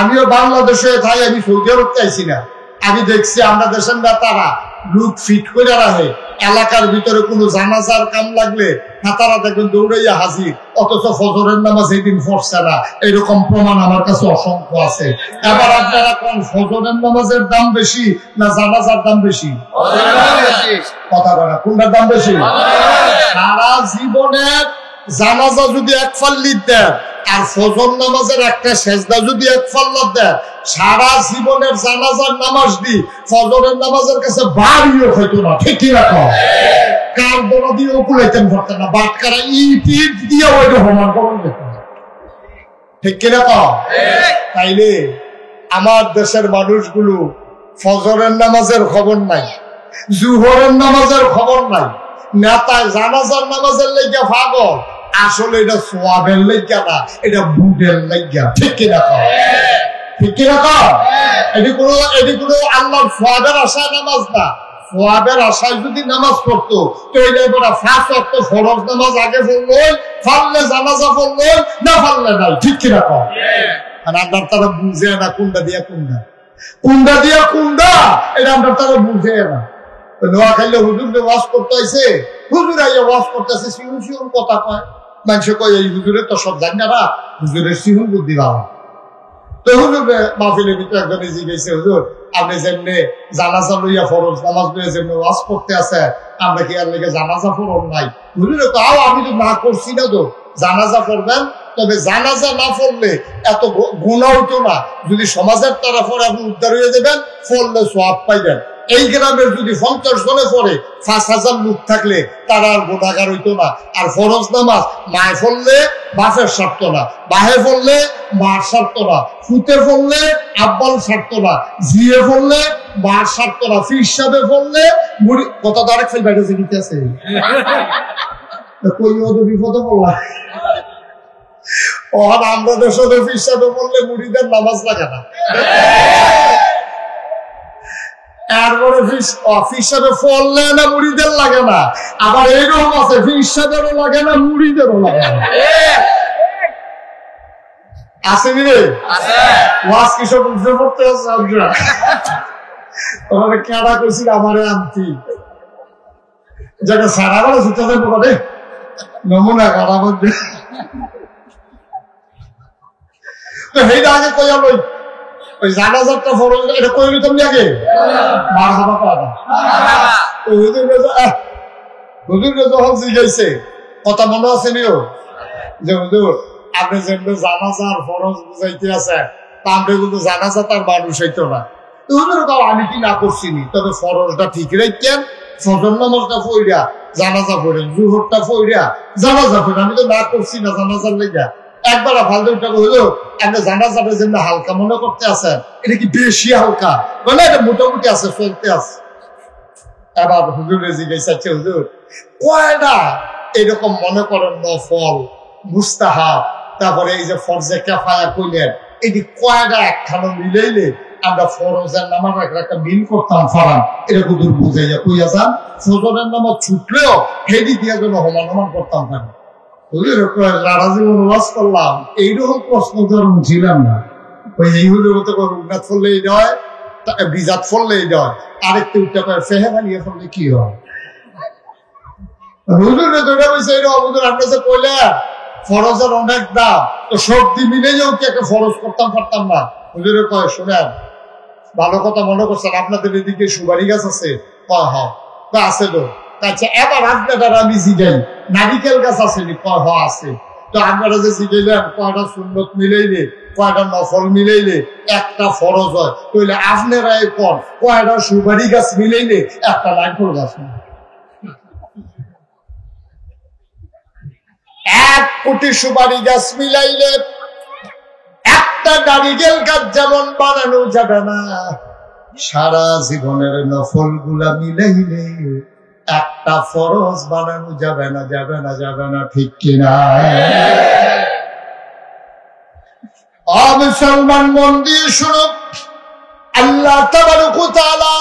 আমিও বাংলাদেশে তাই আমি সৌদি আরব চাইছি না। আমি দেখছি আমরা দেশের নেতারা লুক ফিট করে রাখে, এলাকার ভিতরে কোনো জানাজার কাম লাগলে নেতারা দেখবেন দৌড়াইয়া হাজির, অথচ ফজরের নামাজ এদিন পড়ছে না। এরকম প্রমাণ আমার কাছে অসংখ্য আছে। এবার আপনারা কোন ফজরের নামাজের দাম বেশি না জানাজার দাম বেশি? কথা বলা কোনটার দাম বেশি? সারা জীবনের জানাজা যদি এক ফাল্লির দেন আর ফজর নামাজের একটা সেজদা যদি এক ফাল্লার দেন, সারা জীবনের জানাজার নামাজ দি ফজরের নামাজের কাছে বাড়িও হইতো না। ঠিক কি রাখো? কার দোলা দিয়েও কুলাইতেন পারতেন না, বাটকারা ইট দিয়ে ওইটা সমান করুন। ঠিক কি রাখো? তাইলে আমার দেশের মানুষগুলো ফজরের নামাজের খবর নাই, জুহরের নামাজের খবর নাই, নেতায় জানাজার নামাজের লেগে পাগল। আসলে এটা সোয়াবের লেগা না, এটা বুটের লেগা। ঠিক কিনা? ঠিক কিনা? এটি কোনো আল্লাহর সোয়াবের আশায় নামাজ না। সোয়াবের আশায় যদি নামাজ পড়তো তাহলে এবার ফার্স্ট অক্ট ফরজ নামাজ আগে পড়লো, ফাললে জানাজা পড়লো, না ফাললে নাই। ঠিক কিনা? আর আপনার তারা বুঝে না কোনটা দিয়া কোনটা এটা আপনার তারা বুঝে না। নোয়া খাইলে হুজুর ওয়াজ করতে হয়েছে, হুজুর আইয়া ওয়াজ করতেছে, শিহুন কথা কয়। মানুষ কয় এই হুজুরের তো সব জানি না, হুজুরের শিহুন বুদ্ধি ভালো। তো হুজুর মাহফিলের ভিতরে একজন জিজ্ঞেস, হুজুর আপনি যেমনি জানাজা লইয়া ফরজ নামাজ লইয়া যেমনি ওয়াজ করতে আছে, আমরা কি আর লেগে জানাজা ফরজ নাই? হুজুরে তাও আমি তো না করছি না, তো জানাজা পড়বেন, তবে জানাজা না পড়লে এত গুনাহ হইতো না। যদি সমাজের তরফে আপনি উদ্ধার হয়ে যাবেন, পড়লে সওয়াব পাইবেন। এই গ্রামের যদি 50 জনে পড়ে 5000 লোক থাকলে তারা আর গুনাহগার হইতো না। আর ফরজ নামাজ মায়ে পড়লে বাপের সারত না, বাহে পড়লে মার সারত না, ফুতে পড়লে আব্বাল সারত না, জিয়ে পড়লে মার সারত না, ফির সাহেবে পড়লে মুড়ি কত দাঁড়ে ফেল বাইরে যেতে আছে কই ওদের বিপদে পড়লাম। আমরা দেশে ফির সাহেবে পড়লে মুড়িদের নামাজ লাগে না, এরপরে হিসাবে ফললে না মুড়িদের লাগে না। আবার এইরকম আছে হিসাবেরও লাগে না, মুড়িদেরও লাগে না। আসেনি রে ওয়াজ কিসব বুঝতে পড়তে আছে আমরা কেডা কইছিল আমারে আনতি যেটা সারা বেলা ছুটে যাবো করে নমুনা কারা মধ্যে। তো সেইটা আগে কইয়া লই ওই জানাজারটা ফরজ, এটা কই নিতাম আগে মারহাবা পাওয়া। হুজুর যখন জিজ্ঞাসা কথা মনে আছে নিও যে হুজুর আপনি যেমনি জানাজার ফরজ বুঝাইতে আছে, তা আমরা কিন্তু জানাজা তার মানুষ হইতো না। হুজুর তাও আমি কি না করছিনি, তবে ফরজটা ঠিক রাখেন, ফজর নামাজটা পড়িয়া জানাজা পড়েন, জুহরটা পড়িয়া জানাজা পড়েন। আমি তো না করছি না জানাজার লেগা। একবার ফালতুটা হলো আপনি জানাজাটা যেমনি হালকা মনে করতে আছেন, এটা কি বেশি হালকা? বলে এটা মোটামুটি আছে, চলতে আছে। এবার হুজুরে জিজ্ঞাসা, হুজুর কয়টা এরকম মনে করেন নফল মুস্তাহাব, তারপরে এই যে ফরজে কিফায়া কইলেন, এটি কয়টা একখানো মিলাইলে আমরা ফরজের নামাজ একটা মিল করতাম ফারাম, এটা হুজুর বুঝাইয়া কইয়া যান। ফজরের নামাজ ছুটলেও হেডি দিয়া যেন সমান করতাম পারি। সারা জীবন ওয়াজ করলাম, এইরকম প্রশ্ন তো ছিলাম না। ওই এই হলে মতো রুগনাথ ফললে এই হয়, বিজাত ফললে এই হয়, আরেকটা উঠতে পারে ফেহেরা নিয়ে ফললে কি হয়? হুজুরে দুইটা বলছে এইরকম, হুজুর আপনি যে কইলেন ফরজের অনেক দাম, তো সবদি মিলে যাও কি একটা ফরজ করতাম পারতাম না। হুজুরে কয় শোনেন, ভালো কথা মনে করছেন, আপনাদের এদিকে সুপারি গাছ আছে? কয় হ আছে তো। আচ্ছা এবার আপনাদের আমি জিগাই নারিকেল গাছ আছে নি? কয় হ আছে। তো আপনারা যে জিগাইলেন কয়টা সুন্নত মিলাইলে কয়টা নফল মিলাইলে একটা ফরজ হয়, তাহলে আপনারা কন কয়টা সুপারি গাছ মিলাইলে একটা নারকেল গাছ? 1 কোটি সুপারি গাছ মিলাইলে একটা নারিকেল গাছ যেমন বানানো যাবে না, সারা জীবনের নফল গুলা মিলাইলে একটা ফরজ বানানো যাবে না, যাবে না, যাবে না। ঠিক কিনা? মুসলমান মন দিয়ে শুনো, আল্লাহ তাবারক ওয়া তাআলা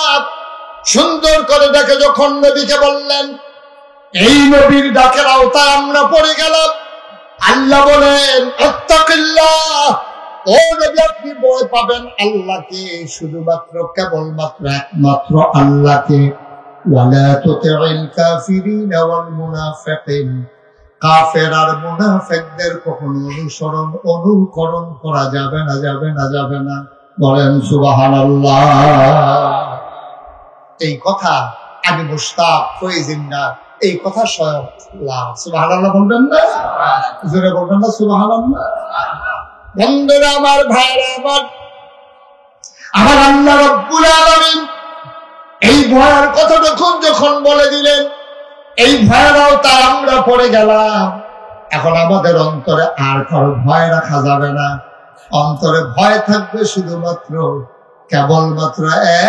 সুন্দর করে ডেকে যখন নবীকে বললেন, এই নবীর ডাকের আওতায় আমরা পড়ে গেলাম। আল্লাহ বলেন, আত্তাকিল্লাহ, ও নবী আপনি ভয় পাবেন আল্লাহকে, শুধুমাত্র কেবলমাত্র একমাত্র আল্লাহকে। ওয়ালা তুতি'ল কাফিরিনা ওয়াল মুনাফিকিন, কাফের আর মুনাফিকদের কখনো অনুকরণ করা যাবে না, যাবে না, যাবে না। বলেন সুবহানাল্লাহ। এই কথা আমি মুশতাক ফয়জিন্না, এই কথা স্বয়ং আল্লাহ। সুবহানাল্লাহ বলবেন না? জোরে বলবেন না সুবহানাল্লাহ? বন্ধুরা আমার, ভাইরা আমার আল্লাহ রাব্বুল আলামিন এই ভয়ের কথা যখন বলে দিলেন, এই ভয়েরাও তার আমরা পড়ে গেলাম। এখন আমাদের অন্তরে আর কারো ভয় রাখা যাবে না। অন্তরে ভয় থাকবে শুধুমাত্র কেবলমাত্র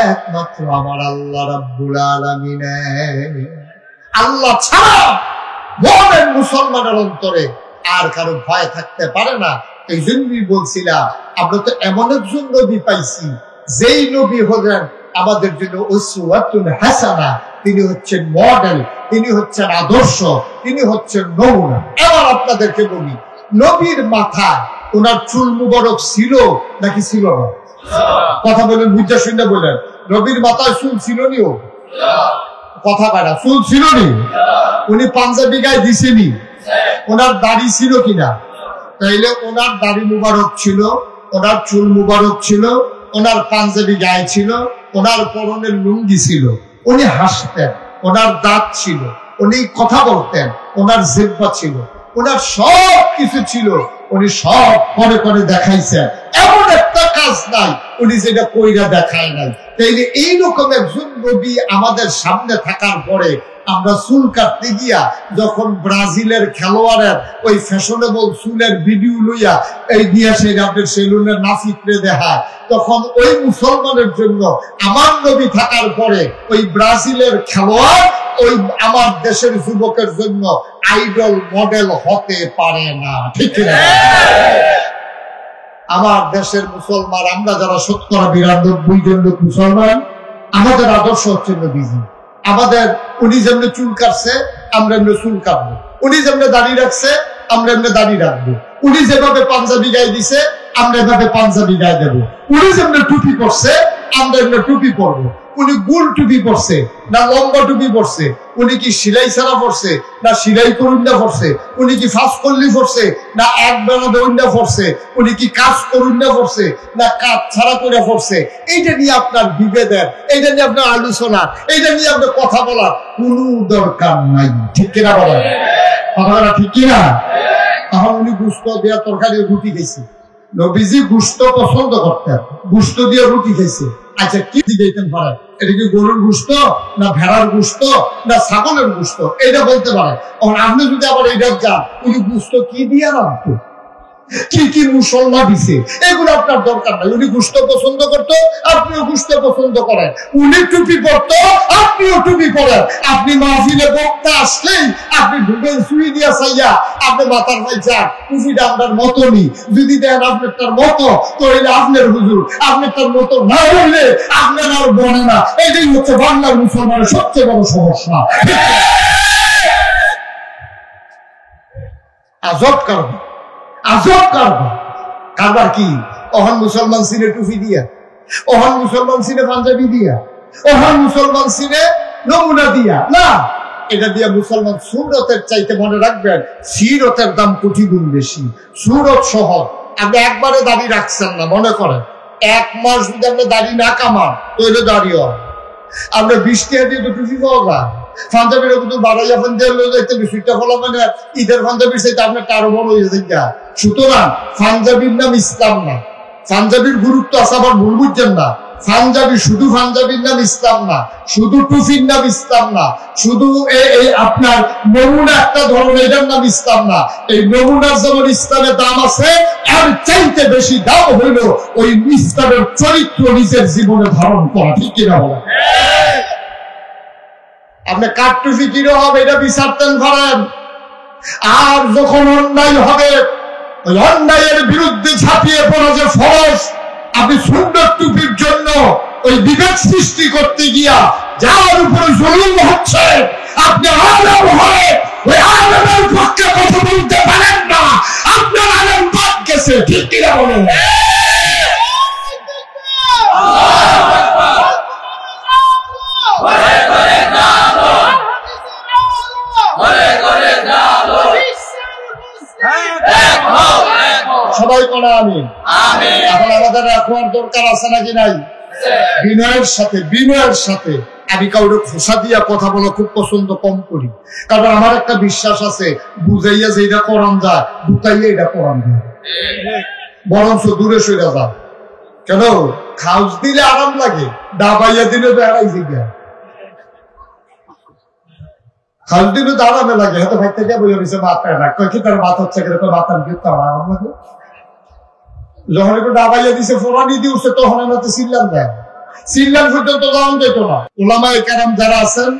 একমাত্র আমার আল্লাহ রাব্বুল আলামিনের। আল্লাহ ছাড়া মুমিন মুসলমানের অন্তরে আর কারো ভয় থাকতে পারে না। এই জন্যই বলছিলাম, আমরা তো এমন একজন নবী পাইছি, যেই নবী হলেন আমাদের জন্য উসওয়াতুন হাসানা। তিনি হচ্ছেন মডেল, তিনি হচ্ছেন আদর্শ, তিনি হচ্ছেন নমুনা। এবার আপনাদেরকে বলি, নবীর মাথায় ওনার চুল মুবারক ছিল নাকি ছিল না? কথা বলেন, বুঝা শুনে বলেন। নবীর মাথায় চুল ছিল নি? ও কথা পারা, চুল ছিল নি? উনি পাঞ্জাবি গায়ে দিছেনি? ওনার দাড়ি ছিল কিনা? তাইলে ওনার দাড়ি মুবারক ছিল, ওনার চুল মুবারক ছিল, ওনার পাঞ্জাবি গায়ে ছিল, ওনার পরনের লুঙ্গি ছিল। উনি হাসতেন, ওনার দাঁত ছিল, উনি কথা বলতেন, ওনার জিহ্বা ছিল, ওনার সব কিছু ছিল। উনি সব করে করে দেখাইছেন, এমন একটা কাজ নাই উনি যেটা কইরা দেখায় নাই। তাইলে এইরকম একজন নবী আমাদের সামনে থাকার পরে আমরা চুল কাটতে গিয়া যখন ব্রাজিলের খেলোয়াড়ের ওই ফ্যাশনেবল চুলের ভিডিও লইয়া এই দিয়ে সেই আপনার সেলুনের নাফিকরে দেখায়, তখন ওই মুসলমানের জন্য আমার নবী থাকার পরে ওই ব্রাজিলের খেলোয়াড় ওই আমার দেশের যুবকের জন্য আইডল মডেল হতে পারে না। ঠিক না? আমার দেশের মুসলমান, আমরা যারা ৯০-৯২ জন লোক মুসলমান, আমাদের আদর্শ হচ্ছে নবীজি। আমাদের উনি যেমনি চুল কাটছে আমরা এমনি চুল কাটবো, উনি যেমনি দাঁড়িয়ে রাখছে আমরা এমনি দাঁড়িয়ে রাখবো, উনি যেভাবে পাঞ্জাবি গায়ে দিছে আমরা এভাবে পাঞ্জাবি গায়ে দেবো, উনি যেমনি টুপি পরছে আমরা এমনি টুপি পরবো। উনি গুল টুপি পরছে না লম্বা টুপি পরছে, উনি কি সিলাই ছাড়া পরছে না সিলাই করুন্ডা পরছে, উনি কি ফাঁস করলি পরছে না এক বেলা দৌড়া পরছে, উনি কি কাজ করুন্ডা পরছে না কাজ ছাড়া করে পরছে, এইটা নিয়ে আপনার বিভেদের, এইটা নিয়ে আপনার আলোচনা, এইটা নিয়ে আপনার কথা বলার কোন দরকার নাই। ঠিক কিনা বলেন? কথাটা ঠিক কিনা? তখন উনি গুস্ত দেওয়া তরকারি রুটি খেয়েছে। নবীজি গুস্ত পছন্দ করতেন, গুস্ত দিয়ে রুটি খেয়েছে। আচ্ছা, কি দিতেন পারে? এটা কি গরুর গুস্ত না ভেড়ার গুস্ত না ছাগলের গুস্ত? এটা বলতে পারে। আপনি যদি আবার এটা যান, উনি গুস্ত কি দিয়ে রাখতো, কি কি মুসলমান দিছে, এগুলো আপনার দরকার নাই। উনি গুস্ত পছন্দ করতো, আপনিও গুস্ত পছন্দ করেন। উনি টুপি পরতো, আপনিও টুপি পরেন। আপনি মাহফিলে বক্তা আসলেই আপনি ঢুকেন সুই দিয়া চাইয়া, আপনি মাথার পাইছা টুপিটা আপনার মতনই। যদি দেন আপনার তার মতো, তো হইলে আপনার হুজুর, আপনার তার মতো না হইলে আপনার আর বনে না। এটাই হচ্ছে বাংলার মুসলমানের সবচেয়ে বড় সমস্যা। আজব কারণ, আজব কারবার কি? ওহান মুসলমান সিনে টুপি দিয়া, ওহান মুসলমান সিনে পাঞ্জাবি দিয়া, ওহান মুসলমান সিনে নমুনা দিয়া না। এটা দিয়ে মুসলমান সুরতের চাইতে, মনে রাখবেন, সিরতের দাম কোটি গুণ বেশি। সুরত শহর, আপনি একবারে দাড়ি রাখছেন না, মনে করেন ১ মাস যদি আপনি দাড়ি না কামান তৈরি দাঁড়িয়ে হয়। আমরা ২০ টাকা দিয়ে তো টুপি পাওয়া যায়। পাঞ্জাবির কিন্তু বাড়াইয়া যাইতে বিষয়টা হলো মানে ঈদের পাঞ্জাবির চাইতে আপনার আরো বড় হয়ে যায়। সুতরাং পাঞ্জাবির নাম ইসলাম না, পাঞ্জাবির গুরুত্ব আছে, আবার ভুল বুঝছেন না। পাঞ্জাবি শুধু পাঞ্জাবির নাম ইসলাম না, শুধু টুপির নাম ইসলাম না, শুধু এই আপনার নমুনা একটা ধরনের, এটার নাম ইসলাম না। এই নমুনার যেমন ইসলামের দাম আছে, আর চাইতে বেশি দাম হইল ওই ইসলামের চরিত্র নিজের জীবনে ধারণ করা। ঠিক কিনা বলেন? আপনি কাঠটুপি কিনে হবে এটা বিচারতেন পারেন। আর যখন অন্যায় হবে, ওই অন্যায়ের বিরুদ্ধে ঝাঁপিয়ে পড়া যে ফরজ, আপনি সুন্দর টুপির জন্য ওই বিভেদ সৃষ্টি করতে গিয়া যার উপরে জুলুম হচ্ছে, আপনি আলেম হয়ে ওই আলেমের পক্ষে কথা বলতে পারেন না। আপনার আলেম বাদ গেছে, ঠিক কিনা বলেন? সবাই কোনা আমিন। এখন আমাদের রাখার দরকার আছে নাকি নাই? বিনয়ের সাথে আমি কাউরে খোসা দিয়া কথা বলা খুব পছন্দ কম করি, কারণ আমার একটা বিশ্বাস আছে, বুঝাইয়া যে এটা করান যায়, বুঝাইয়া এটা করান যায়, বরঞ্চ দূরে সরে যা। কেন খাউজ দিলে আরাম লাগে, ডাবাইয়া দিলে বেড়াই জিগা। খাউজ দিলে তো আরামে লাগে, হয়তো ভাই থেকে বলে দিচ্ছে মাথায় না, কয় কি তার মাথা হচ্ছে মাথার কিন্তু আরাম লাগে। যখন একটু ডাবাইয়া দিছে ফোরানি দিয়েছে, তখন আমরা তো চিল্লাম দেয়, চিল্লাম পর্যন্ত যাওয়া যেত না। ওলামায়ে কেরাম যারা আছেন,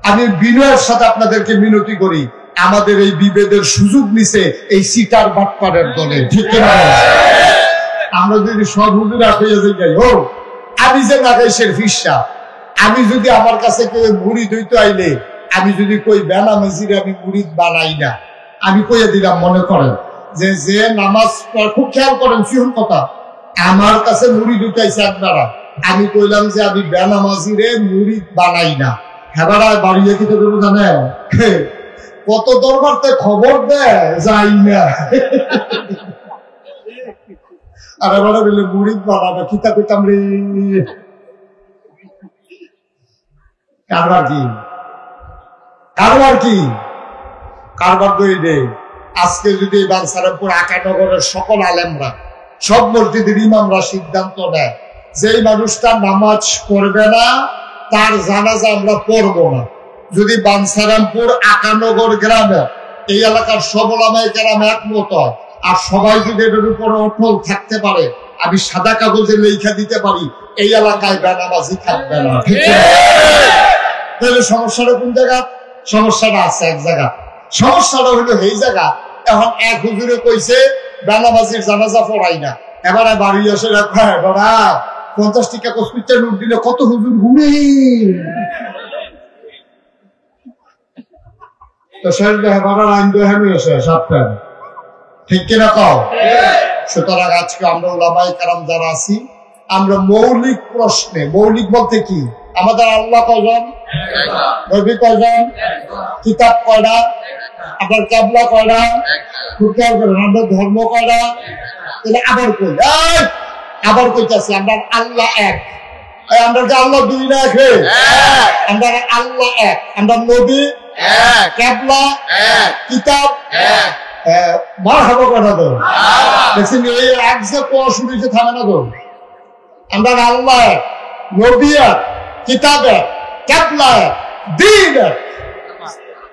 আমি বিনয়ের সাথে আপনাদেরকে মিনতি করি, আমাদের এই বিভেদের সুযোগ নিছে এই সিটার বাটপারের দলে, ঠিক না? আমরা যদি সব হুজুরা হয়ে যাই, ও আমি যে নাগাইশের ফিসা, আমি যদি আমার কাছে কেউ মুড়িদ হইতে আইলে, আমি যদি কই বেনামাজির আমি মুড়িদ বানাই না, আমি কইয়া দিলাম, মনে করেন যে নামাজ খুব খেয়াল করেন, সিহন কথা, আমার কাছে মুড়িদ উঠাইছে আপনারা, আমি কইলাম যে আমি বেনামাজিরে মুড়িদ বানাই না, হেবারায় বাড়িয়ে কি তো দেবো জানেন? কত দরবারতে খবর দেয় যাই না, আর এবারে বললে মুড়িদ বানাবে, কিতা কইতাম রে, কারবার কি কারবার দই দে। আজকে যদি বাঞ্ছারামপুর আকানগরের সকল আলেমরা, সব মসজিদের ইমামরা সিদ্ধান্ত নেয় যেই মানুষটা নামাজ পড়বে না তার জানাজা আমরা পড়বো না, যদি বাঞ্ছারামপুর আকানগর গ্রামে এই এলাকার সব ওলামায়ে কেরাম একমত হয়, আর সবাই যদি এটার উপরে অটল থাকতে পারে, আমি সাদা কাগজে লেখা দিতে পারি এই এলাকায় বেনামাজি থাকবে না, ঠিক আছে? তাহলে সমস্যাটা কোন জায়গা? সমস্যাটা আছে এক জায়গা, সমস্যাটা হলো এই জায়গা। এখন এক হুজুরে কইছে বেনামাজির জানাজা পড়াই না, এবারে বাড়ি এসে রাখা, বাবা 50 টাকা কসপিটার নোট দিলে কত হুজুর ঘুরে, তো সেটা হেবারার আইন দোহানি এসে সাবধান, ঠিক কিনা কও? সুতরাং আজকে আমরা ওলামায়ে কেরাম যারা আছি, আমরা মৌলিক প্রশ্নে, মৌলিক বলতে কি, আমাদের আল্লাহ কয়জন, নবী কয়জন, কিতাব কয়টা, আপনার কিবলা কয়টা, আমাদের ধর্ম কয়টা, তাহলে আবার কই, আবার কইতাছি আমরা আল্লাহ এক, আমরা যে আল্লাহ দুই না এক, আমরা আল্লাহ এক, আমরা নবী এক, কিবলা এক, কিতাব এক, মারহাবা কয়টা তো দেখছেন, এই এক যে কোয়া শুরু হয়েছে থামে না তো, আমরা আল্লাহ এক, নবী এক, কিতাব এক, কিবলা এক, দিন এক,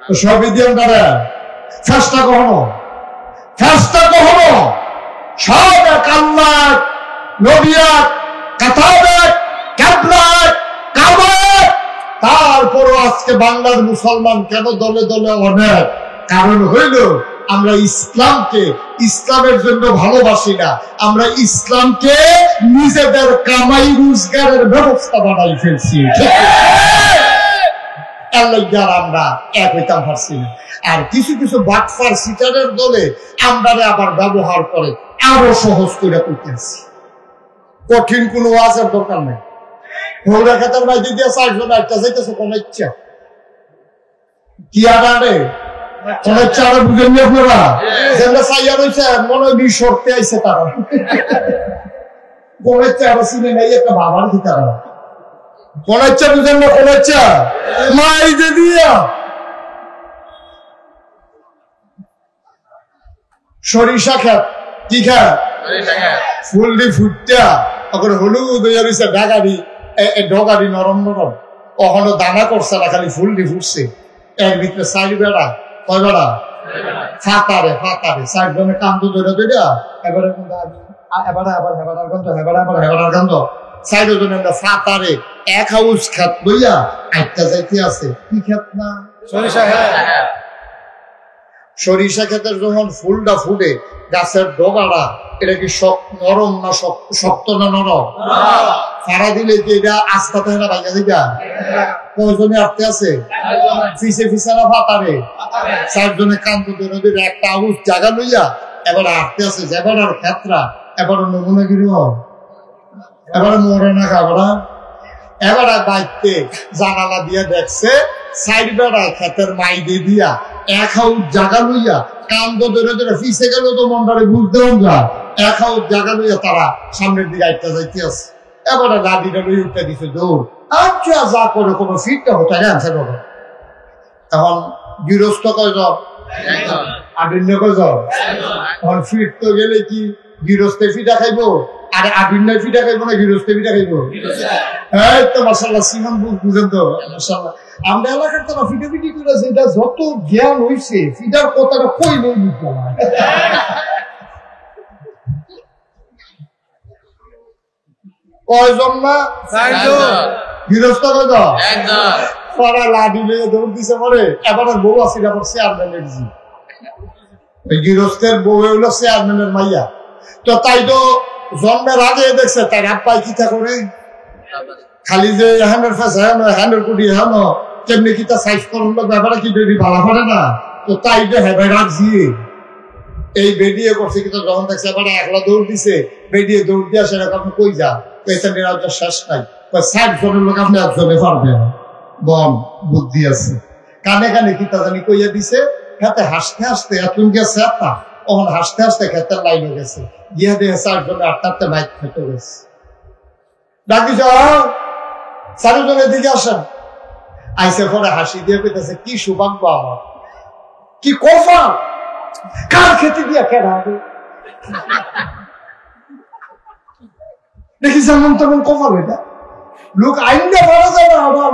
তো সবই দিয়ে আমরা ফেরেশতা কখনো সব এক, আল্লাহ এক, নবী এক, কিতাব এক, কিবলা এক, কাবা এক। তারপরও আজকে বাংলার মুসলমান কেন দলে দলে অনেক? কারণ হইল আমরা ইসলামকে ইসলামের জন্য ভালোবাসি না, আমরা ইসলামকে নিজেদের কামাই রোজগারের ব্যবস্থা বানাই ফেলছি, আমরা এক হইতাম পারছি না। আর কিছু কিছু বাটফার সিটারের দলে আমরা আবার ব্যবহার করে আরো সহজ করে করতেছি, কঠিন কোনো ওয়াজের দরকার নেই। হৌরা খাতার বাইরে দিয়ে 4 জন একটা যাইতেছে কোন ইচ্ছা কি আরে কোন ইচ্ছা আরে বুঝেন নি আপনারা, যেটা চাইয়া রয়েছে মনে হয় বিশর্তে আইছে তারা, কোন ইচ্ছা আরো চিনে নাই একটা বাবার কি তারা, কোন ইচ্ছা বুঝেন না, কোন ইচ্ছা মাই যে দিয়া সরিষা খেত, কি খেত, ফুলডি ফুটটা তখন হলুদ হইয়া রয়েছে, ডগারি নরম নরম, কখনো দানা করছে না, খালি ফুলডি ফুটছে, এর ভিতরে 4 বেড়া, কয় বেড়া, ফাতারে 4 জনে কান্দ ধরে ধরে এবারে আবার হেবারার গন্ধ, হেবারার গন্ধ, 4 জনে আমরা ফাতারে 1 হাউস খেত লইয়া আইটা যাইতে আছে, কি খেত না, সরিষা ক্ষেতের যখন ফুলটা ফুটে গাছের ডগাটা, এটা কি নরম না শক্ত না নরম? ফাড়া দিলে কি এটা আস্থা থাকে না ভাইয়া দিকা কয়জনে আটতে আছে ফিসে ফিসারা ফাতারে 4 জনে কান্ত নদীর একটা আউস জায়গা লইয়া এবার আটতে আছে এবার আর ক্ষেত্রা এবার নমুনাগিরি এবার মরে না খাবরা এবার বাইকতে জানালা দিয়া দেখছে সাইড বেড়ায় ক্ষেতের মাই দিয়ে দিয়া 1 হাউস জায়গা লইয়া কান্দ ধরে ধরে ফিসে গেল তো মন্ডারে বুঝতে যা 1 হাউস জায়গা লইয়া তারা সামনের দিকে আইটা যাইতে আছে এবারে গাড়িটা লই উঠে দিছে দৌড় আচ্ছা যা করে কোনো ফিটটা হতে গেছে বাবা তখন গৃহস্থ কয়জন আবিন্য কয়জন তখন ফিট তো গেলে কি গৃহস্থে ফিটা খাইবো আর আবিন্যার ফিটা খাইবো না গৃহস্থে ফিটা খাইবো এই তো মাশাআল্লাহ সিমান বুঝেন তো মাশাআল্লাহ আমরা এলাকার তারা ফিটে ফিটি করেছে এটা যত জ্ঞান হইছে ফিটার কথাটা কই নেই বুঝলাম কয়জন না গৃহস্থ কয়জন পড়া লাডি লিয়ে দৌড় দিছে পরে এবার বউ আসছিল আবার চেয়ারম্যানের জি গৃহস্থের বউ হইলো চেয়ারম্যানের মাইয়া তো তাই তো জন্মের আগে দেখছে তার আব্বাই কিতা করে খালি যে হ্যান্ডের ফেস হ্যান্ডের কুটি হ্যান কেমনি কিতা সাইজ করল ব্যাপারে কি বেডি ভালো পারে না তো তাই তো হেবে রাখছি এই বেডিয়ে করছে কিন্তু যখন দেখছে এবার একলা দৌড় দিছে বেডিয়ে দৌড় দিয়ে সেরকম কই যা এটা নিরাজ শেষ নাই 60 জনের লোক আপনি একজনে পারবেন বল বুদ্ধি আছে কানে কানে কিতা জানি কইয়া দিছে খেতে হাসতে হাসতে এতক্ষণ গেছে তখন হাসতে হাসতে খেতের লাইনে গেছে গিয়া দিয়ে 4 জনে 8টাতে বাইক খেতে গেছে ডাকি যাও 4 জনের দিকে আসেন আইসে পরে হাসি দিয়ে কইতেছে কি সৌভাগ্য আমার কি কফা কার খেতে দিয়া কেনা দেখি যেমন তেমন কপাল এটা লোক আইনটা পারা যায় না আবার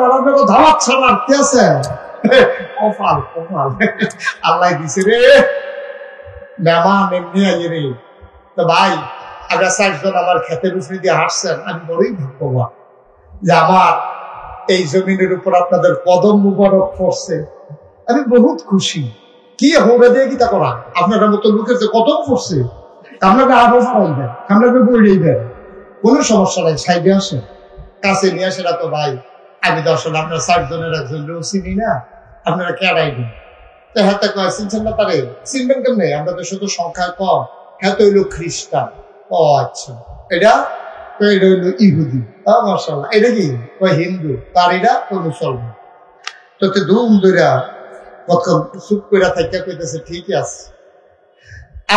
ধামাচ্ছে মারতে আছে কপাল কপাল আল্লাহ দিছে রে মেহমান এমনি আইয়ে রে তো ভাই আগে 4 জন আমার ক্ষেতের উপরে দিয়ে হাঁটছেন আমি বড়ই ভাগ্যবান যে আমার এই জমিনের উপর আপনাদের কদম মুবারক পড়ছে আমি বহুত খুশি কি হবে দিয়ে কি তা করা আপনারা মতো লোকের যে কদম পড়ছে আপনাকে আরো ফারাইবেন আপনাকে বইলেইবেন কোনো সমস্যা নাই সাইডে আসেন কাছে নিয়ে আসে না তো ভাই আমি তো আসলে আপনার 4 জনের একজন লোক চিনি না আপনারা কেড়াইবেন তো হাতে কয় চিনছেন না তারে চিনবেন কেমনে আমরা তো শুধু সংখ্যায় কম হ্যাঁ তো হইলো খ্রিস্টান ও আচ্ছা এটা হইলো ইহুদি মাশাআল্লাহ এটা কি ওই হিন্দু তার এটা ওই মুসলমান তো ধুম ধরা কত চুপ করে থাকা কইতেছে ঠিকই আছে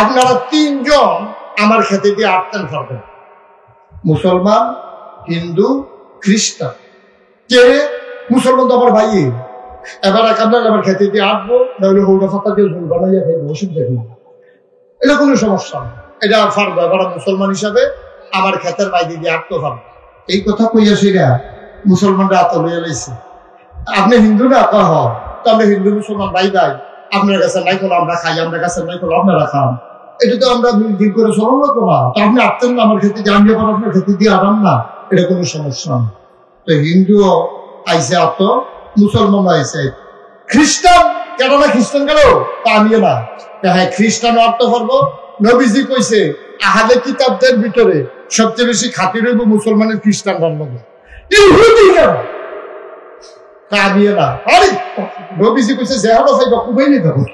আপনারা 3 জন আমার খেতে দিয়ে আটতেন পারবেন মুসলমান হিন্দু খ্রিস্টান কে মুসলমান তো আমার ভাই এবার আপনার আমার খেতে দিয়ে আটবো নাহলে হৌডা ফাতা দিয়ে ঝোল বানাইয়া খাইবো অসুবিধা নেই এটা কোনো সমস্যা না এটা পারবো এবার মুসলমান হিসাবে আমার খেতের বাইরে দিয়ে আটতে পারবো এই কথা কইয়া সেটা মুসলমানরা আত লইয়া লাইছে আপনি হিন্দু না কহ তো আমরা হিন্দু মুসলমান ভাই ভাই আপনার কাছে নাই করলো আমরা খাই আপনার কাছে নাই করলো আপনারা খান এটা তো আমরা দিন করে চলন না তো আপনি আটতেন না আমার খেতে দিয়ে আমি যখন আপনার খেতে দিয়ে আরাম না এটা কোনো সমস্যা না তো হিন্দু আইসে আত মুসলমান আইসে খ্রিস্টান কেন না খ্রিস্টান গেল তা আমিও না হ্যাঁ খ্রিস্টান অর্থ করবো নবীজি কইছে আহাদে কিতাবদের ভিতরে সবচেয়ে বেশি খাতির হইব মুসলমানের খ্রিস্টান ধর্মকে ইহুদি কেন তা আমিও না আরে নবীজি কইছে যেহানো ফাইবা খুবই নিতে হবে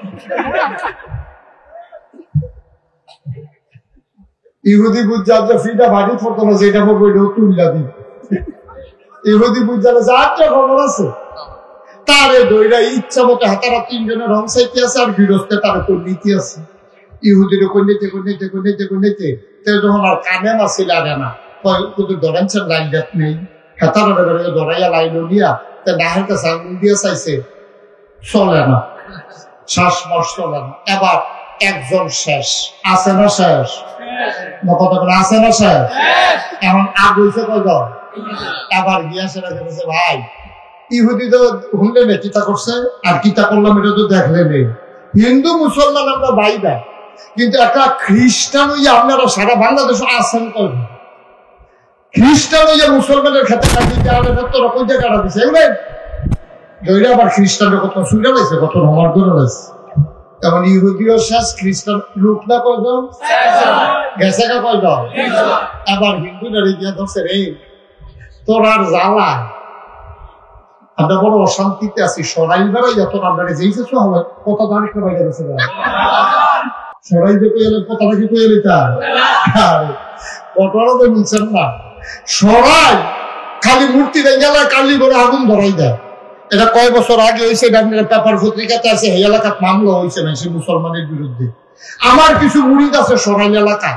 ইহুদি বুঝার যে ফিটা বাড়ি ফটো না যেটা বলবো এটা তুললা দিবে ইহুদি বুঝালে যে 8টা খবর আছে তারে দইরা ইচ্ছা মতো হাতারা 3 জনের রং সাইতে আছে আর গৃহস্থে তারা কোন নীতি আছে ইহুদির কইতে যখন আর কানে মাছিল আরে না কিন্তু ধরেনছেন লাইন দেখ নেই হাতারা ধরাইয়া লাইন দিয়া তা নাহের কাছে আঙুল দিয়ে চাইছে চলে না শ্বাস মশ চলে না এবার একজন শেষ আছে না শেষ কথা বলে আছে না শেষ এখন আগ হইছে কয়জন এবার গিয়া সেটা দেখেছে ভাই ইহুদি তো শুনলে না কিতা করছে আর কিতা করলাম এটা তো দেখলে নেই হিন্দু মুসলমান আমরা ভাই ভাই কিন্তু একটা খ্রিস্টান হইয়া আপনারা সারা বাংলাদেশ আছেন করবেন খ্রিস্টান হইয়া মুসলমানের ক্ষেত্রে কাটিয়ে আনে তোরা কই জায়গা কাটা দিছে এগুলো দইরা আবার খ্রিস্টানরা কত সুবিধা লাগছে কত নমার করে লাগছে তেমন ইহুদিও শেষ খ্রিস্টান লোক না কয়জন গেছে কয়জন আবার হিন্দু নারী গিয়া ধরছে রে তোরার জ্বালা আমরা বড় অশান্তিতে আছি। সরাই বেড়াই যত আমরা যেইছে কত দাঁড়িয়ে বাইরে গেছে সরাই যে কইলে কথাটা কি কইলে তার কতটা তো বুঝছেন না। সরাই খালি মূর্তি গেলে কালি করে আগুন ধরাই দেয়। এটা কয় বছর আগে হয়েছে, পেপার পত্রিকাতে আছে। এই এলাকার মামলা হয়েছে না সে মুসলমানের বিরুদ্ধে। আমার কিছু মুরিদ আছে সরাই এলাকা,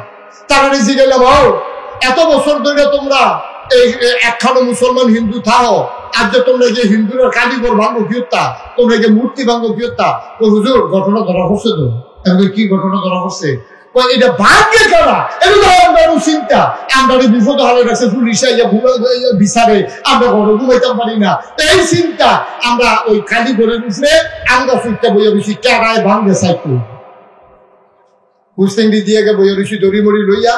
তারা রেজি গেলে ভাও এত বছর ধরে তোমরা এই একখানো মুসলমান হিন্দু থাও, আর যে তোমরা যে হিন্দুরা কালীঘর ভাঙ্গ কিয়তা, তোমরা যে মূর্তি ভাঙ্গ কিয়তা, তো হুজুর ঘটনা ধরা পড়ছে তো। কি ঘটনা ধরা পড়ছে? এটা ভাগ্যে করা, এগুলো আমারও চিন্তা। আমরা বিপদ হালে রাখছে পুলিশ বিচারে, আমরা ঘরে ঘুমাইতাম পারি না। এই চিন্তা আমরা ওই কালীঘরের উপরে আমরা চিন্তা বইয়া বেশি কেরায় ভাঙ্গে চাইতো হুসেন্ডি দিয়ে বইয়া বেশি দড়ি মড়ি লইয়া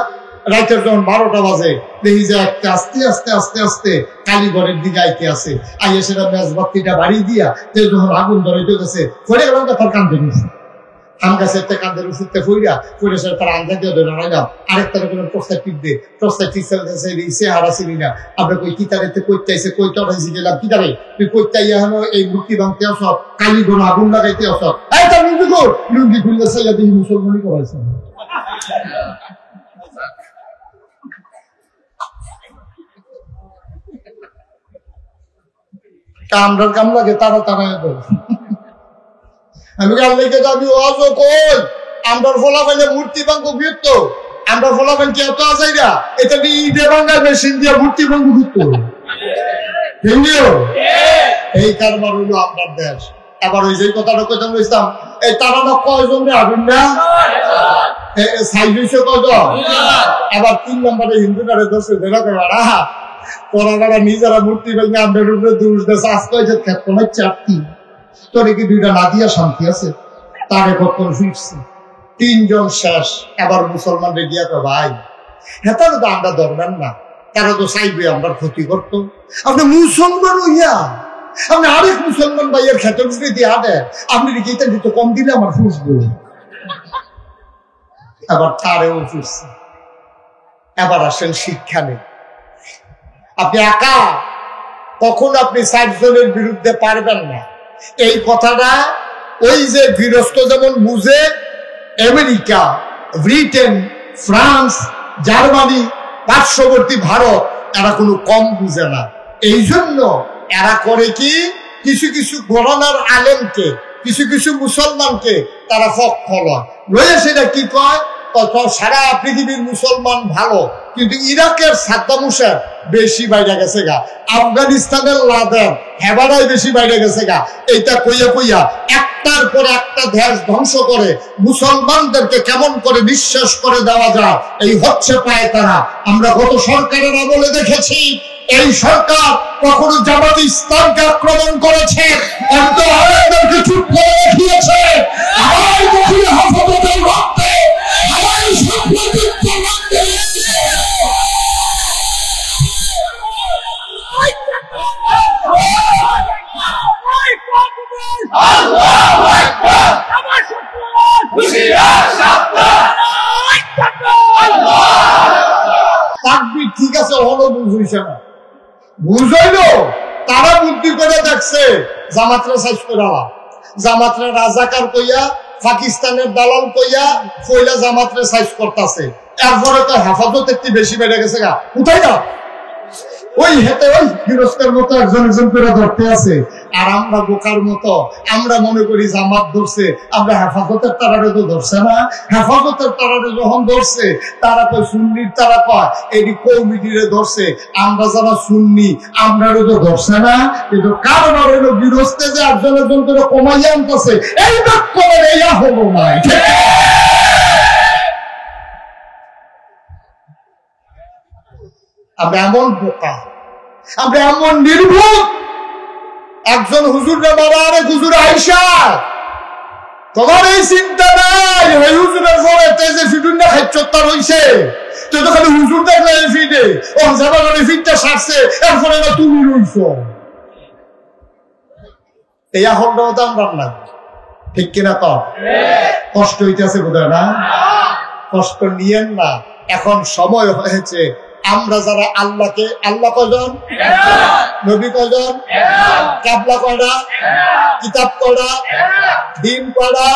রাইতের যখন 12টা বাজে দেখি যে একটা আস্তে আস্তে আস্তে আস্তে কালীঘরের দিকে আইতে আছে। আইয়া সেটা মেজবাতিটা বাড়ি দিয়া যখন আগুন ধরে গেছে ফলে গেলাম তার কান্দে নিচ্ছে। আম গাছের কান্দের উচিতে ফুইরা ফুইরে সে তারা আন্দা দিয়ে ধরে নাইলাম। আরেকটা কোনো প্রস্তাব টিপ দে, প্রস্তাব টিপ সে হারা চিনি না। আমরা কই কিতারেতে কইতে আইসে কইটা উঠাইছি গেলাম কিতারে তুই কইতে আইয়া হলো এই মূর্তি ভাঙতে আস, কালীঘর আগুন লাগাইতে আস। এই তার লুঙ্গি কর, লুঙ্গি খুললে সাইয়া দিন মুসলমানই করাইছে। কামড়ার কাম লাগে তারা তারা আমি আল্লাহকে দাবি আজ কই আমরা ফলাফাইলে মূর্তি ভাঙ্গ বৃত্ত, আমরা ফলাফাইল কি এত আজাইরা এটা কি ইটে ভাঙ্গার মেশিন দিয়ে মূর্তি ভাঙ্গ বৃত্ত এই কারবার হইলো আপনার দেশ। এবার ওই যে কথাটা কইতাম বলছিলাম, এই তারা না কয়জন রে আগুন না সাইজ হইছে কয়জন। এবার 3 নম্বরে হিন্দুটারে দোষে ধরা করা পড়াগাড়া নিজেরা মূর্তি ভাঙ্গে আমাদের উপরে দোষ দেশ আসতে হয়েছে ক্ষেত্র নয় 4টি। তোর কি 2টা না দিয়া শান্তি আছে? তার কখন ফিরছে 3 জন শেষ। এবার মুসলমান রেডিয়া তো ভাই হ্যাঁ তারা তো আমরা ধরবেন না, তারা তো চাইবে আমরা ক্ষতি করতো। আপনি মুসলমান হইয়া আপনি আরেক মুসলমান ভাইয়ের ক্ষেত্রে উপরে দিয়ে হাঁটে, আপনি এটা দিতে কম দিলে আমার ফুসবো। এবার তারেও ফিরছে। এবার আসেন শিক্ষা নেই। আপনি একা কখন আপনি 4 জনের বিরুদ্ধে পারবেন না। এই কথাটা ওই যে গৃহস্থ যেমন বুঝে, আমেরিকা, ব্রিটেন, ফ্রান্স, জার্মানি, পার্শ্ববর্তী ভারত এরা কোনো কম বুঝে না। এই জন্য এরা করে কি কিছু কিছু গণনার আলেমকে, কিছু কিছু মুসলমানকে তারা পক্ষ লয় সেটা কি কয় সারা পৃথিবীর মুসলমান ভালো, কিন্তু ইরাকের সাদ্দাম হোসেন বেশি বাইরে গেছে গা, আফগানিস্তানের লাদেন হেবারাই বেশি বাইরে গেছে গা। এইটা কইয়া কইয়া একটার পর একটা দেশ ধ্বংস করে মুসলমানদেরকে কেমন করে বিশ্বাস করে দেওয়া যায়, এই হচ্ছে পায় তারা। আমরা গত সরকারের আমলে দেখেছি এই সরকার কখনো জামাত ইসলামকে আক্রমণ করেছে, অন্তকে চুপ করে দেখিয়েছে। ঠিক আছে হলো বুঝইছে না, বুঝাইলো তারা বুদ্ধি করে দেখছে জামাতরা সাইজ করে জামাতরা রাজাকার কইয়া পাকিস্তানের দালাল কইয়া কইলা জামাতরে সাইজ করতেছে। এরপরে তো হেফাজত একটু বেশি বেড়ে গেছে গা, কোথায় না ওই হেতে ওই গৃহস্থের মতো একজন একজন করে ধরতে আছে। আর আমরা বোকার মতো আমরা মনে করি জামাত ধরছে, আমরা হেফাজতের তারারে তো ধরছে না। হেফাজতের তারারে যখন ধরছে তারা কয় সুন্নির তারা কয় এটি কৌমিটিরে ধরছে, আমরা যারা সুন্নি আমরারও তো ধরছে না। কিন্তু কারণ হইলো গৃহস্থে যে একজন একজন করে কমাইয়া আনতেছে, এই বাক্য এইয়া হবো না। আমরা এমন বোকা, আমরা এমন নির্ভুল। একজন হুজুরে মারা আরেক হুজুর আইসা, তোমার এই চিন্তা নাই ওই হুজুরের পরে তেজে ফিটুন না খাইচত্তা রইছে, তুই তো খালি হুজুর দেখলে ফিটে ও যাবা করে ফিটটা সারছে, এরপরে না তুমি রইছ। এই আহ্বানটাও তো আমরা না, ঠিক কিনা? তো কষ্ট হইতেছে বোধ হয় না, কষ্ট নিয়েন না। এখন সময় হয়েছে আমরা যারা আল্লাহকে, আল্লাহ কয়জন, নবী কয়জন, কাবলা কয়টা, কিতাব কয়টা, দিন কয়টা,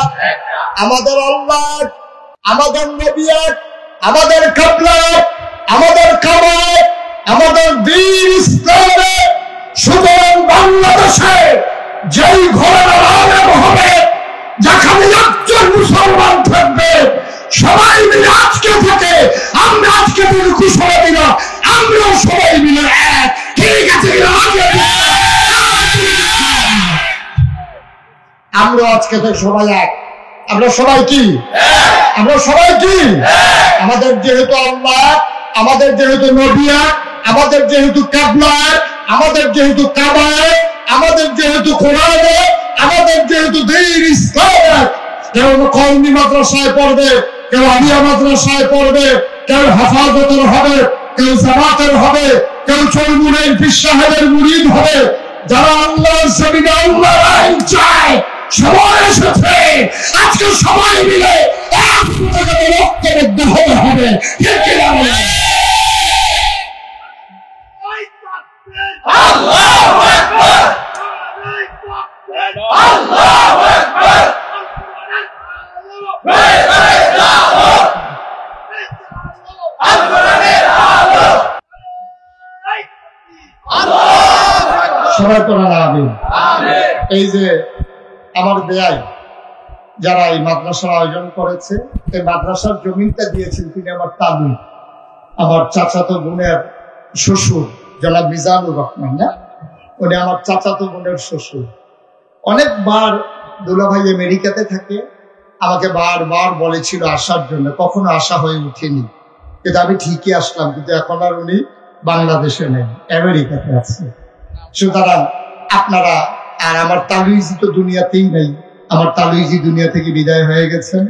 আমাদের আল্লাহ, আমাদের নবী, আমাদের কাবলা, আমাদের খাবার, আমাদের দিন ইসলামে। সুতরাং বাংলাদেশে যেই ঘরের আলেম হবে, যেখানে একজন মুসলমান থাকবে, সবাই মিলে আজকে থেকে, আমরা আজকে থেকে ঘোষণা দিলাম, আমরাও সবাই মিলে এক। ঠিক আছে, আমরা আজকে থেকে সবাই এক। আমরা সবাই কি? আমরা সবাই কি? আমাদের যেহেতু আল্লাহ, আমাদের যেহেতু নবী, আমাদের যেহেতু কাবলা, আমাদের যেহেতু কাবা, আমাদের যেহেতু কোরআন, আমাদের যেহেতু দ্বীন ইসলাম। কেউ কওমি মাদ্রাসায় পড়বে, কেউ আলিয়া মাদ্রাসায় পড়বে, কেউ হেফাজতের হবে, কেউ জামাতের হবে, কেউ চরমুনের পীর সাহেবের মুরিদ হবে। যারা আল্লাহর জমিনে আল্লাহর আইন চায়, সময় এসেছে আজকে সবাই মিলে ঐক্যবদ্ধ হতে হবে। আল্লাহু আকবার, আল্লাহু আকবার। সবাই পড়া আমিন। এই যে আমার বেয়াই যারা এই মাদ্রাসার আয়োজন করেছে, এই মাদ্রাসার জমিনটা দিয়েছেন তিনি আমার তালুই, আমার চাচাতো বোনের শ্বশুর জনাব মিজানুর রহমান। না, উনি আমার চাচাতো বোনের শ্বশুর। অনেকবার দুলাভাই আমেরিকাতে থাকে, আমাকে বারবার বলেছিল আসার জন্য, কখনো আসা হয়ে উঠেনি। কিন্তু আমি ঠিকই আসলাম, কিন্তু এখন আর উনি বাংলাদেশে নেই, আমেরিকাতে আছে। সুতরাং আপনারা, আর আমার তালুইজি তো দুনিয়াতেই নেই, আমার তালুইজি দুনিয়া থেকে বিদায় হয়ে গেছেন।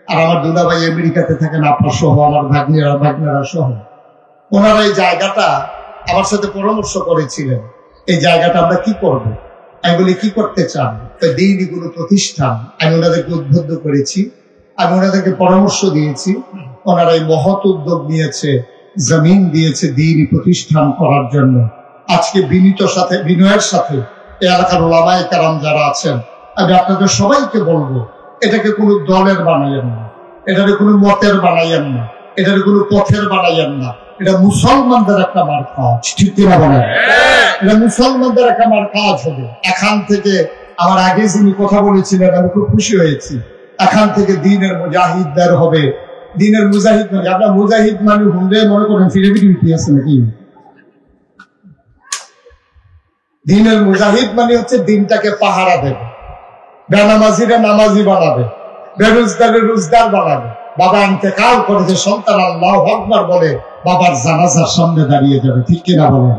আর আমার দুলাভাই আমেরিকাতে থাকেন, আপনার সহ, আমার ভাগ্নেরা সহ। ওনারা এই জায়গাটা আমার সাথে পরামর্শ করেছিলেন, এই জায়গাটা আমরা কি করবো। আমি বলি কি করতে চান? দিনই কোনো প্রতিষ্ঠান। আমি ওনাদেরকে উদ্বুদ্ধ করেছি, আমি ওনাদেরকে পরামর্শ দিয়েছি। ওনারা এই মহৎ উদ্যোগ নিয়েছে, জমিন দিয়েছে দিনই প্রতিষ্ঠান করার জন্য। আজকে বিনয়ের সাথে এই এলাকার ওলামায়ে কেরাম যারা আছেন, আমি আপনাদের সবাইকে বলবো, এটাকে কোনো দলের বানাইয়েন না, এটাকে কোনো মতের বানাইয়েন না, এটাকে কোনো পথের বানাইয়েন না। এটা মুসলমানদের একটা মার কাজ, ঠিক কিনা বলেন? এটা মুসলমানদের একটা মার কাজ হবে। এখান থেকে আমার আগে যিনি কথা বলেছিলেন, আমি খুব খুশি হয়েছি। এখান থেকে দিনের মুজাহিদ বের হবে। দিনের মুজাহিদ মানে, আপনার মুজাহিদ মানে হুন্ডে মনে করেন ফিরেবিটি আছে নাকি? দিনের মুজাহিদ মানে হচ্ছে দিনটাকে পাহারা দেবে, বেনামাজিরা নামাজি বানাবে, বেরোজগারের রোজগার বানাবে। বাবা ইন্তেকাল করেছে, সন্তান আল্লাহু আকবার বলে বাবার জানাজার সামনে দাঁড়িয়ে যাবে, ঠিক কিনা বলেন?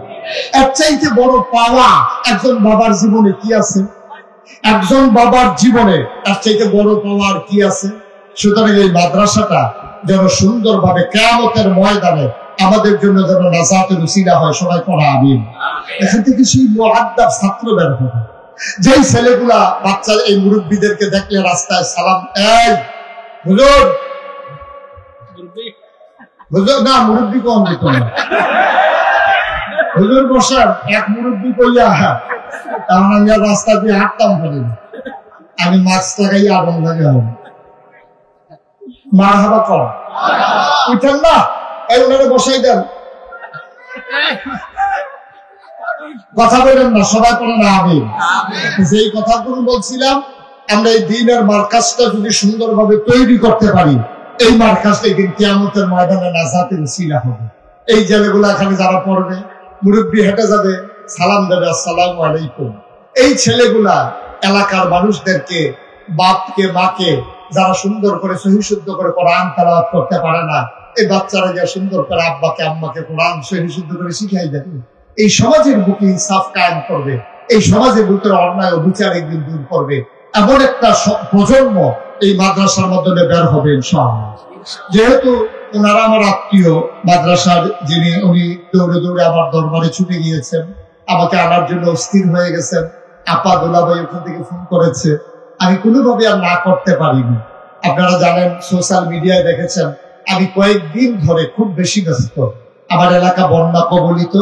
এর চাইতে বড় পাওয়া একজন বাবার জীবনে কি আছে? একজন বাবার জীবনে তার চাইতে বড় পাওয়া আর কি আছে? সুতরাং এই মাদ্রাসাটা যেন সুন্দরভাবে কিয়ামতের ময়দানে আমাদের জন্য যেন নাজাতের উসিলা হয়। সবাই পড়া আমিন। এখান থেকে সেই মুআদ্দাব ছাত্র বের হবে, যেই ছেলেগুলা বাচ্চা এই মুরব্বীদেরকে দেখলে রাস্তায় সালাম, এই হুজুর, হুজুর না, মুরব্বী কম দিত না, হুজুর বসান, এক মুরব্বী কইয়া, কারণ আমি আর রাস্তা দিয়ে হাঁটতাম পারি না, আমি মাস্ক লাগাই আগুন লাগে হবে মারহাবা কর, উঠেন না, এই ওনারা বসাই দেন, কথা বলেন না, সবাই করেন আমিন। যেই কথাগুলো বলছিলাম, আমরা এই দিনের মার্কাজটা যদি সুন্দরভাবে তৈরি করতে পারি, এই মার্কাজটা দিন কিয়ামতের ময়দানে নাজাতের উসিলা হবে। এই ছেলেগুলো এখানে যারা পড়বে, মুরব্বী হেঁটে যাবে, সালাম দেবে, আসসালামু আলাইকুম। এই ছেলেগুলা এলাকার মানুষদেরকে, বাপকে মাকে যারা সুন্দর করে সহিশুদ্ধ করে কোরআন তেলাওয়াত করতে পারে না, এই বাচ্চারা যা সুন্দর করে আব্বাকে আম্মাকে কোরআন সহিশুদ্ধ করে শিখাই দেবে। এই সমাজের বুকে ইনসাফ কায়েম করবে, এই সমাজের বুকে অন্যায় ও বিচার একদিন দূর করবে। এমন একটা প্রজন্ম এই মাদ্রাসার মাধ্যমে বের হবে ইনশাআল্লাহ। যেহেতু ওনারা আমার আত্মীয়, মাদ্রাসার যিনি, উনি দৌড়ে দৌড়ে আমার দরবারে ছুটে গিয়েছেন, আমাকে আনার জন্য অস্থির হয়ে গেছেন। আপা দুলাভাই ওখান থেকে ফোন করেছে, আমি কোনোভাবে আর না করতে পারিনি। আপনারা জানেন, সোশ্যাল মিডিয়ায় দেখেছেন, আমি কয়েকদিন ধরে খুব বেশি ব্যস্ত, আমার এলাকা বন্যা কবলিত,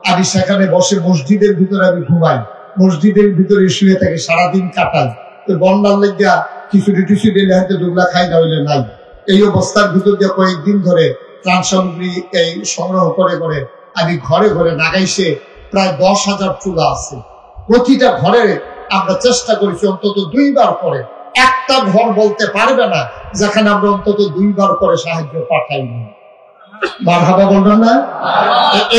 আমি সেখানে বসে মসজিদের ভিতরে আমি ঘুমাই, মসজিদের ভিতরে শুয়ে থাকি, সারাদিন কাটাই। তো বন্যার লেগা খিচুড়ি টিচুড়ি হয়তো দুগলা খাই না হইলে নাই। এই অবস্থার ভিতর দিয়ে কয়েকদিন ধরে ত্রাণ সামগ্রী এই সংগ্রহ করে করে আমি ঘরে ঘরে নাগাইছে প্রায় 10,000 চুলা আছে। প্রতিটা ঘরে আমরা চেষ্টা করেছি অন্তত 2 বার করে, একটা ঘর বলতে পারবে না যেখানে আমরা অন্তত 2 বার করে সাহায্য পাঠাইনি। মারহাবা বলবেন না?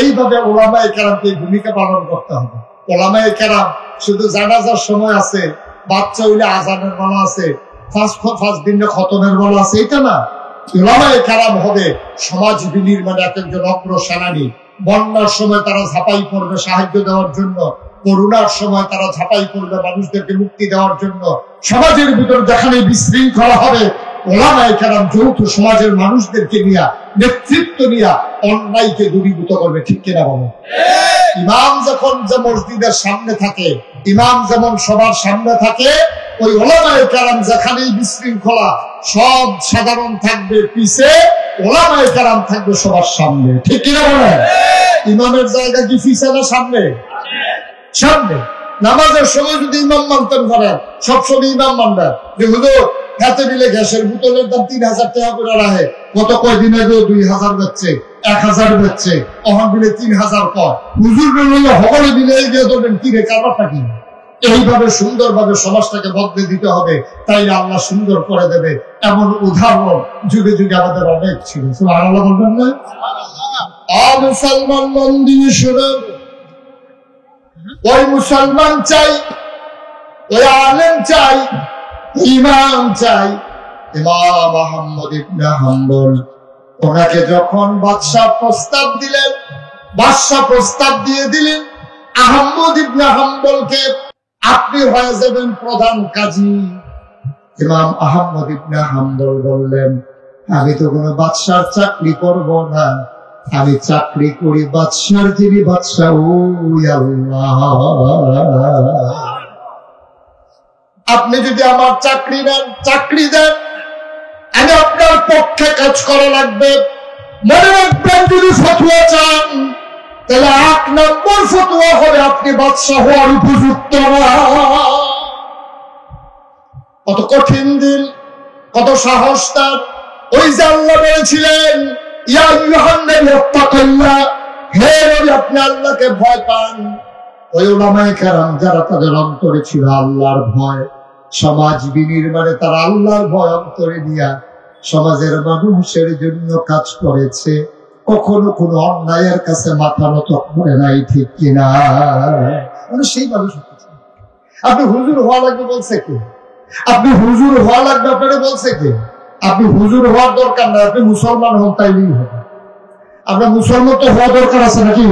এইভাবে ওলামায়ে কেরামকে ভূমিকা পালন করতে হবে। ওলামায়ে কেরাম শুধু জানাজার সময় আছে, বাচ্চা হইলে আজানের বলা আছে, ফার্স্ট দিনে খতমের বলা আছে, এটা না। ওলামায়ে কেরাম হবে সমাজ বিনির্মাণে এক একজন অগ্রসেনানী। বন্যার সময় তারা ঝাঁপাই পড়বে সাহায্য দেওয়ার জন্য, করোনার সময় তারা ঝাঁপাই পড়বে মানুষদেরকে মুক্তি দেওয়ার জন্য। সমাজের ভিতর যেখানে বিশৃঙ্খলা হবে, ওলামায়ে কেরাম যৌথ সমাজের মানুষদেরকে নিয়ে, নেতৃত্ব নিয়ে অন্যায়কে দূরীভূত করবে। ঠিক কিনা বলো? ইমাম যখন যে মসজিদের সামনে থাকে, ইমাম যেমন সবার সামনে থাকে, ওই ওলামায়ে কেরাম যেখানেই বিশৃঙ্খলা, সব সাধারণ থাকবে পিছে, ওলামায়ে কেরাম থাকবে সবার সামনে। ঠিক কিনা বলেন? ইমামের জায়গা কি পিছে না সামনে? সামনে। নামাজের সময় যদি ইমাম মানতেন করেন, সবসময় ইমাম মানবেন যে হুজুর হাতে মিলে গ্যাসের বোতলের দাম 3,000 টাকা করে রাখে, গত কয়দিন আগে 2,000 বেচছে, 1,000 বেচছে, অহন মিলে 3,000 কর, হুজুর মিলে সকলে মিলে গিয়ে ধরবেন কি রে কারবারটা কি? এইভাবে সুন্দরভাবে সমাজটাকে বদলে দিতে হবে, তাইলে আল্লাহ সুন্দর করে দেবে। এমন উদাহরণ যুগে যুগে আমাদের অনেক ছিল। সুবহানাল্লাহ বলবেন না? মুসলমান মন দিয়ে শুনুন, ওই মুসলমান চাই, ওই আলেম চাই, ইমাম চাই। ইমাম আহমদ ইবনে হাম্বল, ওনাকে যখন বাদশাহ প্রস্তাব দিলেন, বাদশাহ প্রস্তাব দিয়ে দিলেন আহমদ ইবনে হাম্বলকে আপনি হয়ে যাবেন প্রধান কাজী। ইমাম আহমদ ইবনে হাম্বল বললেন, আমি তো কোনো বাদশার চাকরি করব না, আমি চাকরি করি বাদশার যিনি বাদশাহ, ওই আল্লাহ। আপনি যদি আমার চাকরি নেন, চাকরি দেন, আমি আপনার পক্ষে কাজ করা লাগবে। মনে রাখবেন, যদি ফতোয়া চান তাহলে 1 নম্বর ফতোয়া হবে আপনি বাদশাহ হওয়ার উপযুক্ত না। কত কঠিন দিন, কত সাহস তার। ওই যে আল্লাহ বলেছিলেন, ইয়া আইয়ুহান নাবী ইত্তাকিল্লাহ, হে নবী আপনি আল্লাহকে ভয় পান। ওই উলামায়ে কেরাম যারা তাদের অন্তরে ছিল আল্লাহর ভয়, সমাজ বিনির্মাণে তারা আল্লাহর ভয় অন্তরে নিয়া সমাজের মানুষের জন্য কাজ করেছে, কখনো কোনো অন্যায়ের কাছে মাথা নত করে নাই। ঠিক কিনা? মানে সেই মানুষ। আপনি হুজুর হওয়া লাগবে বলছে কে? আপনি হুজুর হওয়া লাগবে আপনারা বলছে কে? আপনি হুজুর হওয়ার দরকার না, আপনি মুসলমান হন তাইলেই হবে। আপনার মুসলমান তো হওয়া দরকার আছে নাকি?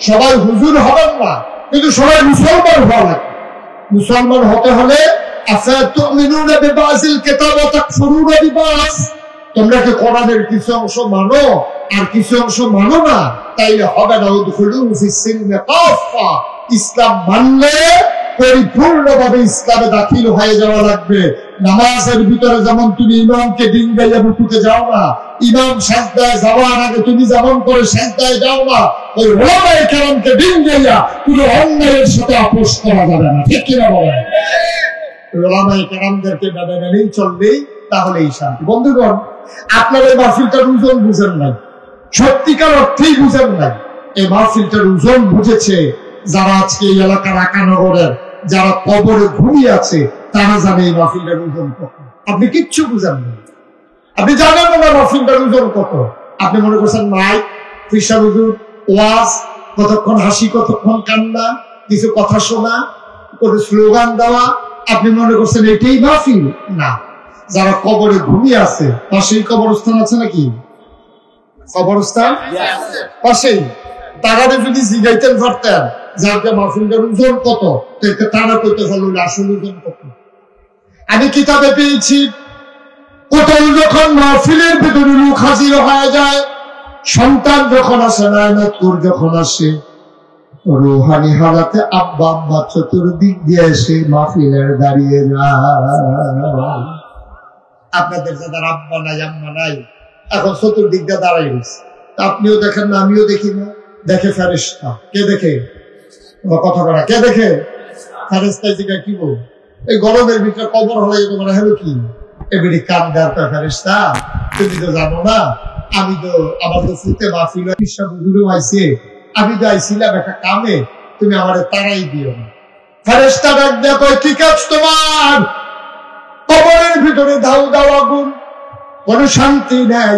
সবাই হুজুর হবেন না, কিন্তু সবাই মুসলমান হওয়া লাগবে। মুসলমান হতে হলে তোমরা কি কোরআনের কিছু অংশ মানো আর কিছু অংশ মানো না, তাইলে হবে না। ইসলাম মানলে পরিপূর্ণভাবে ইসলামে দাখিল হয়ে যাওয়া লাগবে। নামাজের ভিতরে যেমন তুমি ইমামকে দিন গাইয়া রুকুতে যাও না, ইমাম সাজদায় যাওয়ার আগে তুমি যেমন করে সাজদায় যাও না, ওই ওলামায়ে কেরামকে দিন গাইয়া তুমি অন্যায়ের সাথে আপোষ করা যাবে না। ঠিক কিনা বলেন? ওলামায়ে কেরামদেরকে মেনে মেনেই চললেই তাহলেই শান্তি। বন্ধুগণ, আপনার এই মাহফিলটার ওজন বুঝেন নাই, সত্যিকার অর্থেই বুঝেন নাই। এই মাহফিলটার ওজন বুঝেছে যারা আজকে এই এলাকার আকানগরের, যারা কবরে ঘুমিয়ে আছে, তারা জানে এই মাহফিলটার ওজন কত। আপনি কিচ্ছু বুঝেন না, আপনি জানেন না মাহফিলটার ওজন কত। আপনি মনে করছেন মাইক, ফিসা হুজুর, ওয়াজ, কতক্ষণ হাসি কতক্ষণ কান্না, কিছু কথা শোনা, কোনো স্লোগান দেওয়া, আপনি মনে করছেন এটাই মাহফিল। না, যারা কবরে ঘুমিয়ে আছে, পাশেই কবরস্থান আছে নাকি? কবরস্থান পাশেই, তারারে যদি জিগাইতেন পারতেন যাকে মাহফিলটার ওজন কত, তারা কইতে পারল আসল ওজন কত। আমি কিতাবে পেয়েছি, কোথাও যখন মাহফিলের ভেতরে লোক হাজির হয়ে যায়, সন্তান যখন আসে, নায়নাতকুর যখন আসে, রুহানি হালাতে আব্বা আম্মা চতুর্দিক দিয়ে এসে মাহফিলের দাঁড়িয়ে যায়। আপনাদের যাদের আব্বা নাই আম্মা নাই, এখন চতুর্দিক দিয়ে দাঁড়াই গেছে। আপনিও দেখেন না, আমিও দেখি না, দেখে ফেরেশতা। কে দেখে? কথা বলা কে দেখে? ফেরেশতাই দিকে কি বল, এই গরমের ভিতরে কবর হলে তোমার হলো কি এবারে কান দেওয়ার ফেরেশতা, তুমি তো জানো না আমি তো আমার তো ফুতে মাহফিল আইছে, আমি তো আইছিলাম একটা কামে, তুমি আমার তারাই দিও না। ফেরেশতা ডাক দেয়া কয়, কি কাজ তোমার? কবরের ভিতরে দাও দাও আগুন, কোন শান্তি নাই,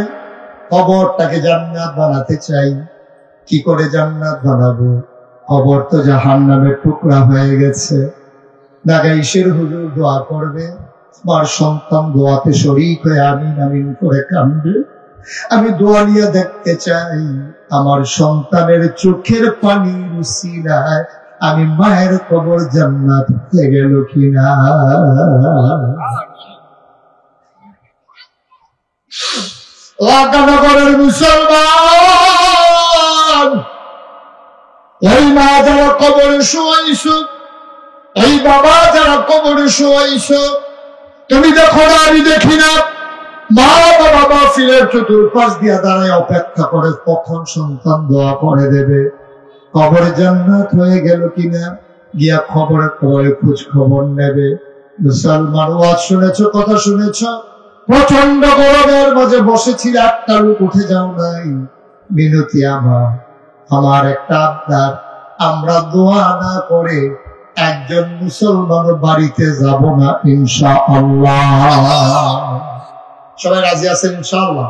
কবরটাকে জান্নাত বানাতে চাই। কি করে জান্নাত বানাবো? কবর তো জাহান্নামের টুকরা হয়ে গেছে। নাগাইশের হুজুর দোয়া করবে, আমার সন্তান দোয়াতে শরীক হয়ে আমিন আমিন করে কাঁদবে। আমি দোয়া নিয়ে দেখতে চাই আমার সন্তানের চোখের পানির উসিলায় আমি মায়ের কবর জান্নাত হয়ে গেল কিনা। লাগানগরের মুসলমান, এই মা যারা কবরে শোয়াইছ, এই বাবা যারা কবরে শোয়াইছ, তুমি দেখো না আমি দেখি না, মা বাবা মাহফিলের চতুর্পাশ দিয়া দাঁড়ায় অপেক্ষা করে কখন সন্তান দোয়া করে দেবে, কবরে জান্নাত হয়ে গেল কিনা, গিয়া খবরে খবরে খোঁজ খবর নেবে। মুসলমান, ওয়াজ শুনেছ, কথা শুনেছ, প্রচন্ড গরমের মাঝে বসেছিল, একটা লোক উঠে যাও নাই। মিনতি আমার একটা আবদার, আমরা দোয়া না করে একজন মুসলমান বাড়িতে যাব না ইনশাআল্লাহ। সবাই রাজি আছেন ইনশাআল্লাহ?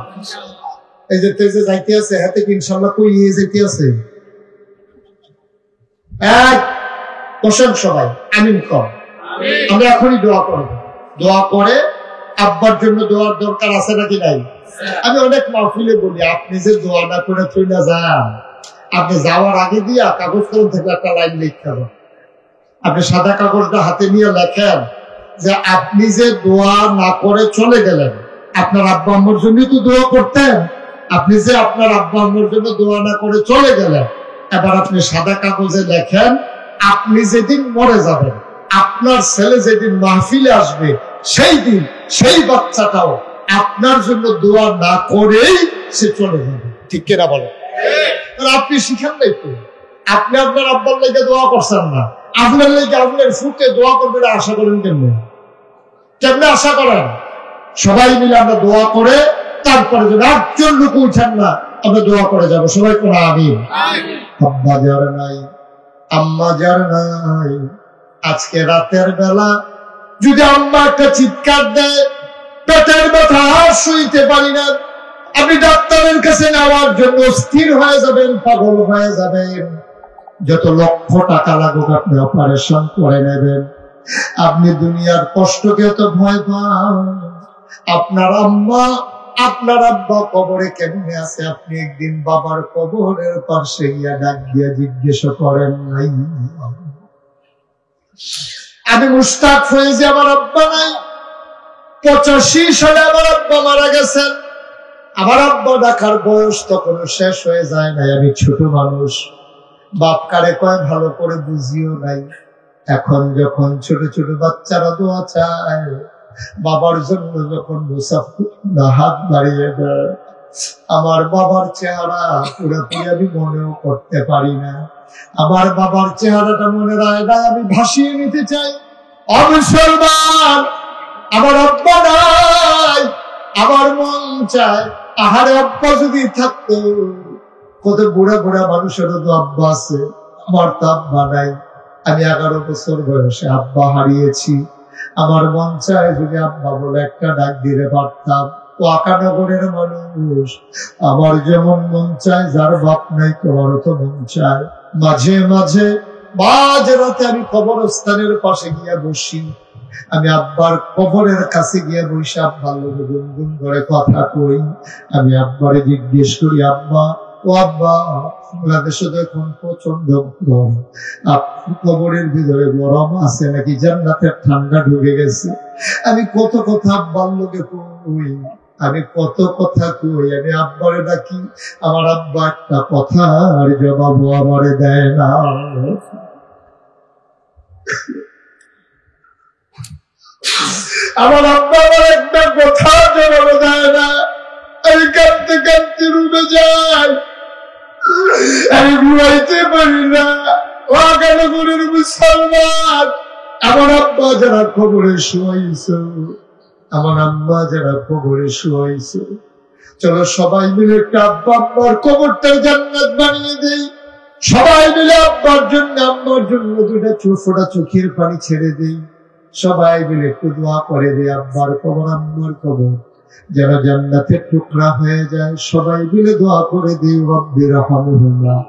এই যে তেজে যাইতে আছে, হাতে কি ইনশাআল্লাহ কই যাইতে আছে? এক বসেন সবাই, আমিন কর। আমরা এখনই দোয়া করব। দোয়া করে আব্বার জন্য দোয়ার দরকার আছে নাকি নাই? আমি অনেক মাহফিলে বলি, আপনি যে দোয়া না করে চলে যান, আপনি যাওয়ার আগে দিয়া কাগজ কলম থেকে একটা লাইন লিখতে হবে। আপনি সাদা কাগজটা হাতে নিয়ে লেখেন যে আপনি যে দোয়া না করে চলে গেলেন, আপনার আব্বা আম্মার জন্য তো দোয়া করতেন, আপনি যে আপনার আব্বা আম্মার জন্য দোয়া না করে চলে গেলেন, এবার আপনি সাদা কাগজে লেখেন আপনি যেদিন মরে যাবেন, আপনার ছেলে যেদিন মাহফিলে আসবে, সেই দিন সেই বাচ্চাটাও আপনার জন্য দোয়া না করেই সে চলে যাবে। ঠিক কিনা বলেন? আপনি শিখেন নাই তো, আপনি আপনার আব্বার লেগে দোয়া করছেন না, আপনার লেগে আপনার ফুটে দোয়া করবে আশা করেন কেমনে? কেমনে আশা করেন? সবাই মিলে আমরা দোয়া করে তারপরে যদি একজন লোক উঠেন না, আমরা দোয়া করে যাবো। সবাই করে আমিন। আব্বা যার নাই, আম্মা যার নাই, আজকে রাতের বেলা যদি আম্মা একটা চিৎকার দেয়, পেটের ব্যথা আর সইতে পারি না, আপনি ডাক্তারের কাছে নেওয়ার জন্য স্থির হয়ে যাবেন, পাগল হয়ে যাবেন, যত লক্ষ টাকা লাগুক আপনি অপারেশন করে নেবেন। আপনি দুনিয়ার কষ্টকে তো ভয় পান, আপনার আম্মা আপনার আব্বা কবরে কেমনে আছে আপনি একদিন বাবার কবরের পাশে গিয়া ডাক দিয়া জিজ্ঞেস করেন নাই? আমি মুশতাক ফয়েজি, আমার আব্বা নাই, 85 সালে আমার আব্বা মারা গেছেন। আমার আব্বা ডাকার বয়স তখন শেষ হয়ে যায় নাই, আমি ছোট মানুষ, বাপ কারে কয় ভালো করে বুঝিও নাই। এখন যখন ছোট ছোট বাচ্চারা দোয়া চায়, বাবার জন্য যখন মুসাফির হাত বাড়িয়ে দেয়, আমার বাবার চেহারা পুরোপুরি আমি মনেও করতে পারি না। আমার বাবার চেহারাটা মনে রায় না, আমি ভাসিয়ে নিতে চাই। মুসলমান, আমার আব্বা নাই, আমার মন চায় আহারে আব্বা যদি থাকতো। কত বুড়া বুড়া মানুষেরও তো আব্বা আছে, আমার তো আব্বা নাই। আমি 11 বছর বয়সে আব্বা হারিয়েছি। আমার মন চায় যদি আব্বা বলে একটা ডাক দিতে পারতাম। ও আকানগরের মানুষ, আমার যেমন মন চায়, যার বাপ নাই তোমারও তো মন চায়। মাঝে মাঝে মাঝ রাতে আমি কবরস্থানের পাশে গিয়া বসি, আমি আব্বার কবরের কাছে গিয়ে বসে আব্বার লোকে গুনগুন করে কথা কই। আমি আব্বারে জিজ্ঞেস করি, আব্বা ও আব্বা, বাংলাদেশে তো এখন প্রচন্ড গরম, কবরের ভিতরে গরম আছে নাকি জান্নাতের ঠান্ডা ঢুকে গেছে? আমি কত কথা আব্বার লোকে কই, আমি কত কথা কই, আমি আব্বারে ডাকি, আমার আব্বা একটা কথা আর জবাবও আমারে দেয় না। আমার আব্বা আমার একটা কথা জবাব দেয় না। আমি কাঁদতে কাঁদতে রুমে যাই, আমি ঘুমাইতে পারি না। ওয়াগানগরের মুসলমান, আমার আব্বা যারা কবরে শুয়াইছ, আমার আম্মা যারা কবরে শুয়াইছ, চলো সবাই মিলে একটা আব্বা আম্মার কবরটা জান্নাত বানিয়ে দেই। সবাই মিলে আব্বার জন্য আম্মার জন্য দুটা ফোঁটা চোখের পানি ছেড়ে দেই। সবাই মিলে একটু দোয়া করে দেয় আব্বার কবর আম্মার কবর যেন জান্নাতের টুকরা হয়ে যায়। সবাই মিলে দোয়া করে দিই, রব্বির রহমহুল্লাহ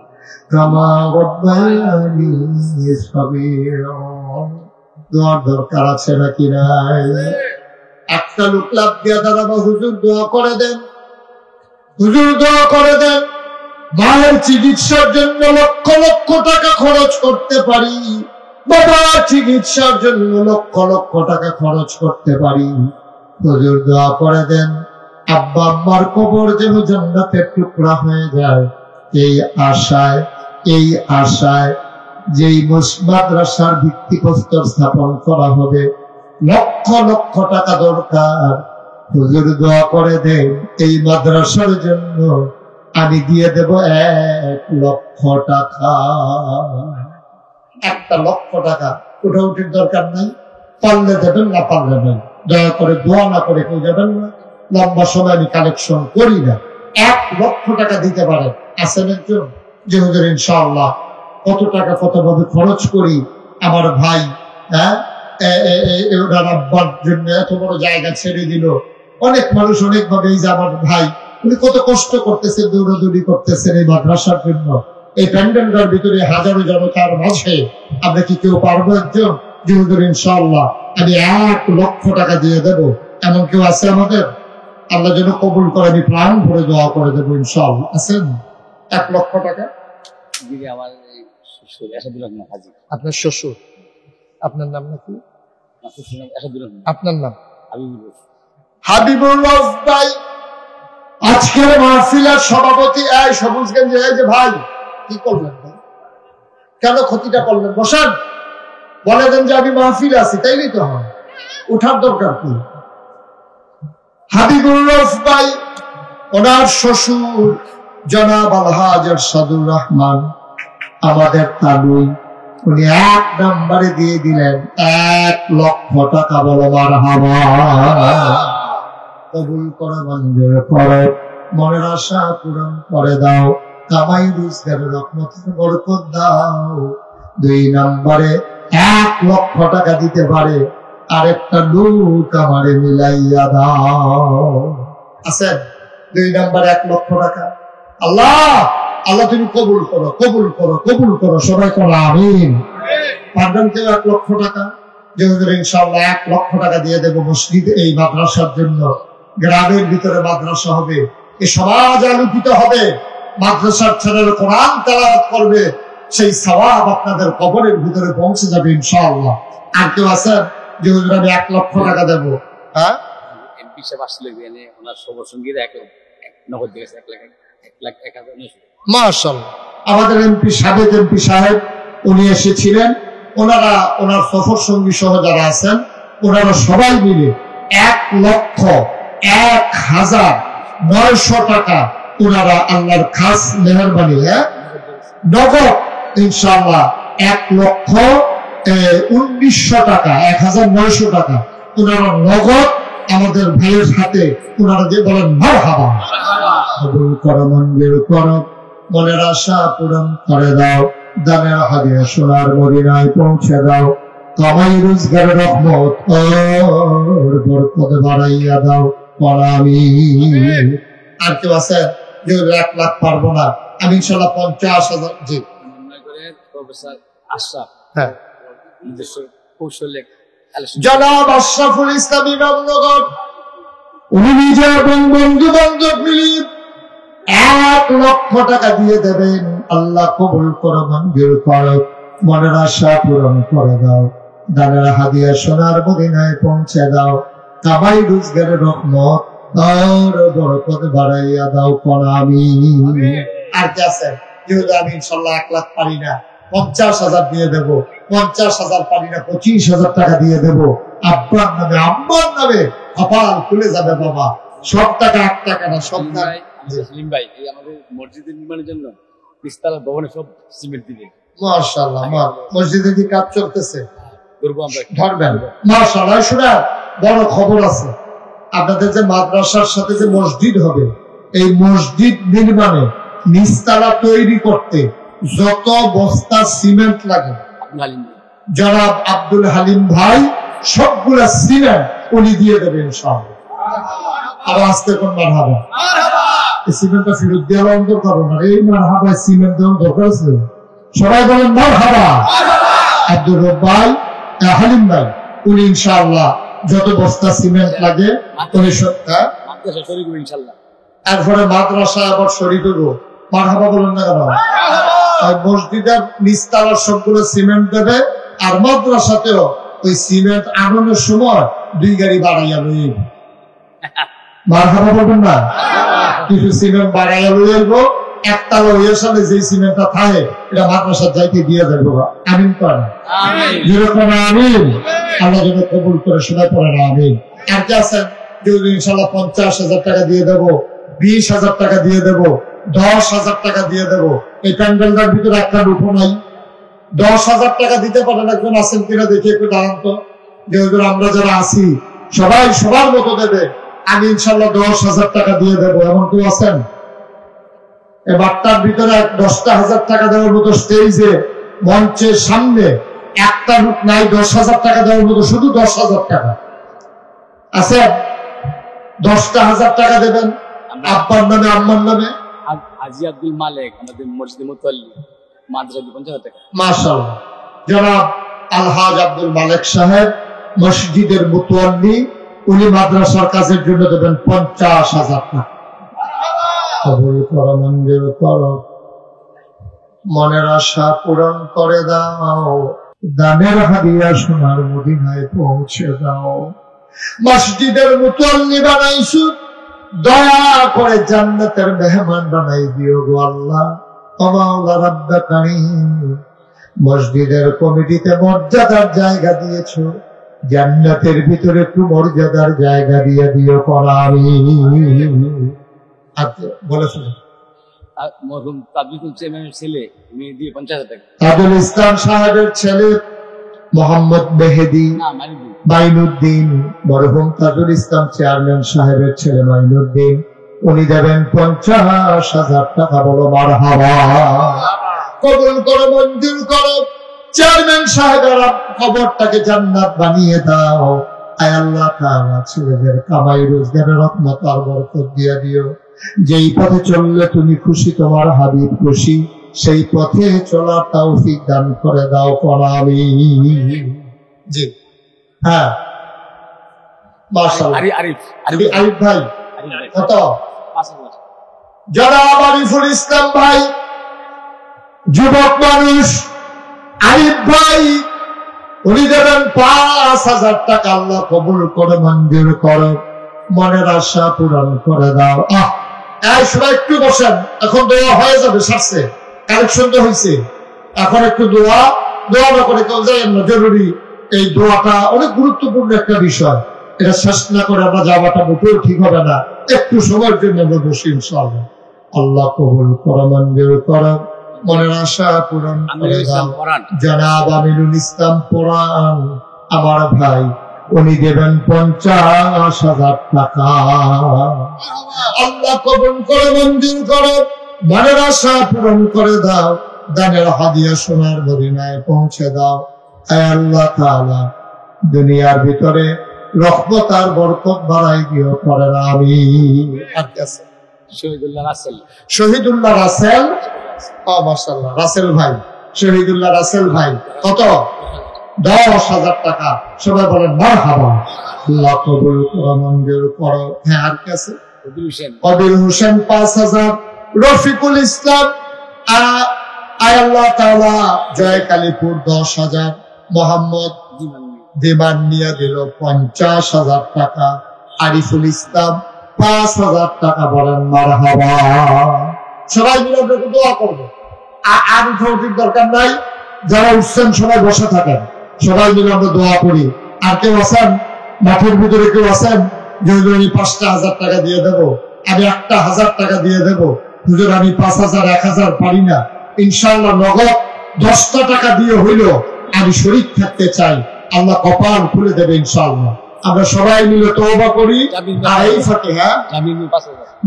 কামা রাব্বায়ানি সগীরা। দোয়ার দরকার আছে নাকি নাই? একটা লোক লাভ দিয়া দাঁড়াবো, হুজুর দোয়া করে দেন, হুজুর দোয়া করে দেন। মায়ের চিকিৎসার জন্য লক্ষ লক্ষ টাকা খরচ করতে পারি, বাবার চিকিৎসার জন্য লক্ষ লক্ষ টাকা খরচ করতে পারি, হুজুর দোয়া করে দেন আব্বা আম্মার কবর যেন জান্নাতের টুকরা হয়ে যায়। এই আশায় যেই মাদ্রাসার ভিত্তিপ্রস্তর স্থাপন করা হবে, লক্ষ লক্ষ টাকা দরকার। হুজুর দোয়া করে দেন এই মাদ্রাসার জন্য আমি দিয়ে দেব 1 লক্ষ টাকা। 1 লক্ষ টাকা উঠাউঠির দরকার নাই, পারলে দেবেন না পারলে নেই। দয়া করে দোয়া না করে কেউ যাবেন না, লম্বা সময় আমি কালেকশন করি না। 1 লক্ষ টাকা দিতে পারেন। আছেন একজন যে হুজুর ইনশাআল্লাহ কত টাকা কতভাবে খরচ করি আমার ভাই, আব্বার জন্য এত বড় জায়গা ছেড়ে দিল। অনেক মানুষ অনেক ভাবে, এই যে আমার ভাই উনি কত কষ্ট করতেছেন, দৌড়াদৌড়ি করতেছেন এই মাদ্রাসার জন্য। এই প্যান্ডেলটার ভিতরে হাজারো জনতার মাঝে আমরা কি কেউ পারবো একজন যে হুজুর ইনশাআল্লাহ আমি 1 লক্ষ টাকা দিয়ে দেব? এমন কেউ আছে আমাদের? আল্লাহ যেন কবুল করে, আমি প্রাণ ভরে দোয়া করে দেবো ইনশাআল্লাহ। আছেন 1 লক্ষ টাকা? আপনার শ্বশুর, আপনার নাম নাকি? আপনার নাম হাবিবুর রফ ভাই। আজকের মাহফিলের সভাপতি এই সবুজগঞ্জ। এই যে ভাই কি করলেন, কেন ক্ষতিটা করলেন? বসান, বলে দেন যে আমি মাহফিল আছি, তাইলেই তো হয়, উঠার দরকার কি? হাবিবুর রফ ভাই, ওনার শ্বশুর জনাব আলহাজ এরশাদুর রহমান আমাদের তালুই, উনি 1 নম্বরে দিয়ে দিলেন 1 লক্ষ টাকা। বলো মারহাবা। কবুল করে, মঞ্জুর করো, মনের আশা পূরণ করে দাও, কামাই রোজগারের রহমতের বরকত দাও। 2 নম্বরে 1 লক্ষ টাকা দিতে পারে আরেকটা লোক আমারে মিলাইয়া দাও। আছেন 2 নম্বরে 1 লক্ষ টাকা? আল্লাহ আল্লাহ তুমি কবুল করো, কবুল করো, কবুল করো। সবাই করো আমিন। পারবেন কেউ 1 লক্ষ টাকা? যে হুজুর ইনশাআল্লাহ 1 লক্ষ টাকা দিয়ে দেবো মসজিদ এই মাদ্রাসার জন্য। গ্রামের ভিতরে মাদ্রাসা হবে, এই সমাজ আলোকিত হবে, মাদ্রাসার ছেলেরা কোরআন তেলাওয়াত করবে, সেই সওয়াব আপনাদের কবরের ভিতরে পৌঁছে যাবে ইনশাআল্লাহ। আর কেউ আছেন যে হুজুর আমি 1 লক্ষ টাকা দেবো? হ্যাঁ, এমপি সাহেব আসলে ওনার সবার সঙ্গে নগদ দিয়েছে 1,01,000। মাশাআল্লাহ, আমাদের এমপি সাবেক এমপি সাহেব উনি এসেছিলেন। ওনারা ওনার সফর সঙ্গী সহ যারা আছেন ওনারা সবাই মিলে 1,01,900 টাকা ওনারা আল্লাহর খাস মেহরবানি নগদ ইনশাআল্লাহ 1,19,000 টাকা 1,900 টাকা ওনারা নগদ আমাদের ভাইয়ের হাতে ওনারা যে বলেন মারহাবা। কবুল করো, মঞ্জুর করো, মনের আশা পূরণ করে দাও, দানের হাদিয়া সোনার মদিনায় পৌঁছে দাও, কামাই রোজগারের রহমত ওর বরকত বাড়াইয়া দাও। আমিন। আর কেউ আছে যে 1 লাখ পারবো না? আমি ইনশাআল্লাহ 50,000। জি, প্রফেসর আশরাফ, হ্যাঁ, জনাব আশরাফুল ইসলাম ইমামনগর, উনি নিজে এবং বন্ধু বান্ধব মিলিয়ে 1 লক্ষ টাকা দিয়ে দেবেন। আল্লাহ কবুল করো, মঞ্জুর করো, মনের আশা পূরণ করে দাও, দানের হাদিয়া সোনার মদিনায় পৌঁছে দাও, কামাই রোজগারের রহমত আর বরকত বাড়াইয়া দাও। আমিন। আর কি আছে? যেহেতু আমি ইনশাআল্লাহ 1 লাখ পারি না, 50,000 দিয়ে দেবো। 50,000 পারি না, 25,000 টাকা দিয়ে দেবো। আব্বার নামে আম্মার নামে কপাল খুলে যাবে বাবা। সব টাকা 8 টাকা না, সব টাকা। সেলিম ভাই, এই আমাদের মসজিদের নির্মাণের জন্য 3 তলা ভবনে সব সিমেন্ট দিবে। মাশাআল্লাহ, মসজিদে কি কাজ চলতেছে? করবো আমরা, ধরবেন। মাশাআল্লাহ। শোনা, বড় খবর আছে আপনাদের, যে মাদ্রাসার সাথে যে মসজিদ হবে, এই মসজিদ নির্মাণে নিচতলা তৈরি করতে যত বস্তা সিমেন্ট লাগে, জনাব আব্দুল হালিম ভাই সবগুলা সিমেন্ট উনি দিয়ে দেবেন ইনশাআল্লাহ। আর আজকে কোন মারহাবা, এই সিমেন্টটা ফেরত দেওয়া অন্তর করো না, এই মারহাবা সিমেন্ট দেওয়ার দরকার আছে। সবাই বলেন মারহাবা। আব্দুল ভাই, হালিম ভাই, উনি ইনশাআল্লাহ যত বস্তা সিমেন্ট লাগে উনি এরপরে মাদ্রাসায় আবার শরীর হবো। মারহাবা বলেন না কেন? মসজিদের নিচতলার সবগুলো সিমেন্ট দেবে, আর মাদ্রাসাতেও ওই সিমেন্ট আনানোর সময় 2 গাড়ি বাড়াইয়া লইব। মারহাবা বলবেন না? কিছু সিমেন্ট বাড়াইয়া লইব, একতলা হইয়ার সাথে যে সিমেন্টটা থাকে এটা মাদ্রাসার যাইতে দিয়ে যাবো। আমিন করেন, যেরকম আমিন। আল্লাহ যেন কবুল করে, শোনা পড়ে না আমিন। আর কি আছেন যে ইনশাল্লাহ 50,000 টাকা দিয়ে দেবো, 20,000 টাকা দিয়ে দেবো, 10,000 টাকা দিয়ে দেবো। এই প্যান্ডেলটার ভিতরে একটা রূপও নাই। 10,000 টাকা দিতে পারেন একজন আছেন কিনা দেখি একটু দাঁড়ান তো। যে আমরা যারা আছি সবাই সবার মতো দেবে, আমি ইনশাল্লাহ 10,000 টাকা দিয়ে দেবো, এমন কেউ আছেন? এই বার্তার ভিতরে 10,000 টাকা দেওয়ার মতো স্টেজে মঞ্চের সামনে একটা রূপ নাই 10,000 টাকা দেওয়ার মতো, শুধু 10,000 টাকা আছে। 10,000 টাকা দেবেন আব্বার নামে, আম্মার নামে। হাজী আব্দুল মালেক আমাদের মসজিদের মুতাল্লি, মাদ্রাসা 50,000 টাকা। মাশাআল্লাহ। জনাব আলহাজ আব্দুল মালেক সাহেব মসজিদের মুতাল্লি, উনি মাদ্রাসার কাজের জন্য দেবেন 50,000 টাকা। কবুল করো, মঞ্জুর করো, মনের আশা পূরণ করে দাও, দানের হাদিয়া সোনার মদিনায় পৌঁছে দাও। মসজিদের মুতাল্লি বানাইছু, দয়া করে জান্নাতের মেহমান বানাই দিও গো আল্লাহ। ও মাওলা রাব্বে কারীম, মসজিদের কমিটিতে মর্যাদার জায়গা দিয়েছো, জান্নাতের ভিতরে একটু মর্যাদার জায়গা দিয়ে দিও আমিন। আচ্ছা বলেছিলেন মরহুম তাজুল ইসলামের ছেলে, উনি দিয়ে 50,000 টাকা। তাজুল ইসলাম সাহেবের ছেলে মোহাম্মদ মেহেদি মাইনুদ্দিন, মরহুম তাজুল ইসলাম চেয়ারম্যান সাহেবের ছেলে মাইনুদ্দিন, উনি দেবেন 50,000 টাকা। বলো মারহাবা। কবুল করো, মঞ্জুর করো। চেয়ারম্যান সাহেবের কবরটাকে জান্নাত বানিয়ে দাও। আয় আল্লাহ তাআলা ছেলেদের কামাই রোজগারের রহমত আর বরকত দিয়ে দিও। যেই পথে চললে তুমি খুশি, তোমার হাবিব খুশি, সেই পথে চলার তৌফিক দান করে দাও আমিন। জি হ্যাঁ, মাশাআল্লাহ। আরিফ ভাই কত? জনাব আরিফুল ইসলাম ভাই, যুবক মানুষ আরিফ ভাই, উনি দেবেন 5,000 টাকা। আল্লাহ কবুল করে, মঞ্জুর করো, মনের আশা পূরণ করে দাও। সবাই একটু বসেন, এখন দোয়া হয়ে যাবে, সারছে কালেকশন তো হয়েছে, এখন একটু দোয়া না করে কেউ যাবেন না, জরুরি। এই দোয়াটা অনেক গুরুত্বপূর্ণ একটা বিষয়, এটা শেষ না করে আমরা যাওয়াটা মোটেও ঠিক হবে না। একটু সময়ের জন্য আমরা বসি ইনশাআল্লাহ। আল্লাহ কবুল করো, মঞ্জুর করো, মনের আশা পূরণ করে দাও। জনাব আমিনুল ইসলাম পরান আমার ভাই, উনি দেবেন 50,000 টাকা। আল্লাহ কবুল করে, মঞ্জুর করো, মনের আশা পূরণ করে দাও, দানের হাদিয়া সোনার মদিনায় পৌঁছে দাও। আয় আল্লাহ তাআলা দুনিয়ার ভিতরে রহমত আর বরকত বাড়াই দিও করেন আমিন। শহীদুল্লাহ রাসেল, শহীদুল্লাহ রাসেল, মাশাআল্লাহ, রাসেল ভাই, শহীদুল্লাহ রাসেল ভাই কত? 10,000 টাকা। সবাই বলেন মারহাবা। আল্লাহ কবুল করো, মঞ্জুর করো। হ্যাঁ, আর কি আছে? কবির হোসেন 5,000। রফিকুল ইসলাম, আয় আল্লাহ তাআলা জয় কালীপুর 10,000। মোহাম্মদ দিমান নিয়ে দিল 50,000 টাকা। আরিফুল ইসলাম 5,000 টাকা। বলেন মারহাবা। সবাই মিলে আমরা দোয়া করবো, আর উঠাউঠির দরকার নাই। যারা উঠছেন সবাই বসে থাকেন, সবাই মিলে আমরা দোয়া করি। আর কেউ আছেন মাঠের ভিতরে? কেউ আছেন? যে হুজুর আমি 5,000 টাকা দিয়ে দেবো, আমি 1,000 টাকা দিয়ে দেবো, হুজুর আমি 5,000 1,000 পারি না, ইনশাআল্লাহ নগদ 10টা টাকা দিয়ে হইলো আমি শরীক থাকতে চাই, আল্লাহ কপাল খুলে দেবে ইনশাআল্লাহ। আমরা সবাই মিলে তওবা করি। আর এই ফাঁকে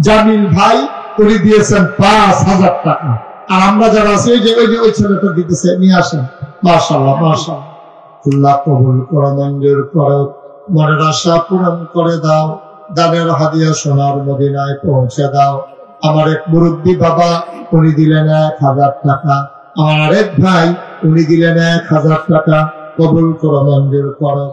জামিল ভাই উনি দিয়েছেন 5,000 টাকা। আর আমরা যারা আছি ওই ছেলেটা দিতেছে, নিয়ে আসেন। মাশাআল্লাহ মাশাআল্লাহ, আল্লাহ কবুল করো, মঞ্জুর করো, মনের আশা পূরণ করে দাও, দানের হাদিয়া সোনার মদিনায় পৌঁছে দাও। আমার এক মুরব্বী বাবা উনি দিলেন 1,000 টাকা, আমার আরেক ভাই উনি দিলেন 1,000 টাকা, কবুল করো, মঞ্জুর করো।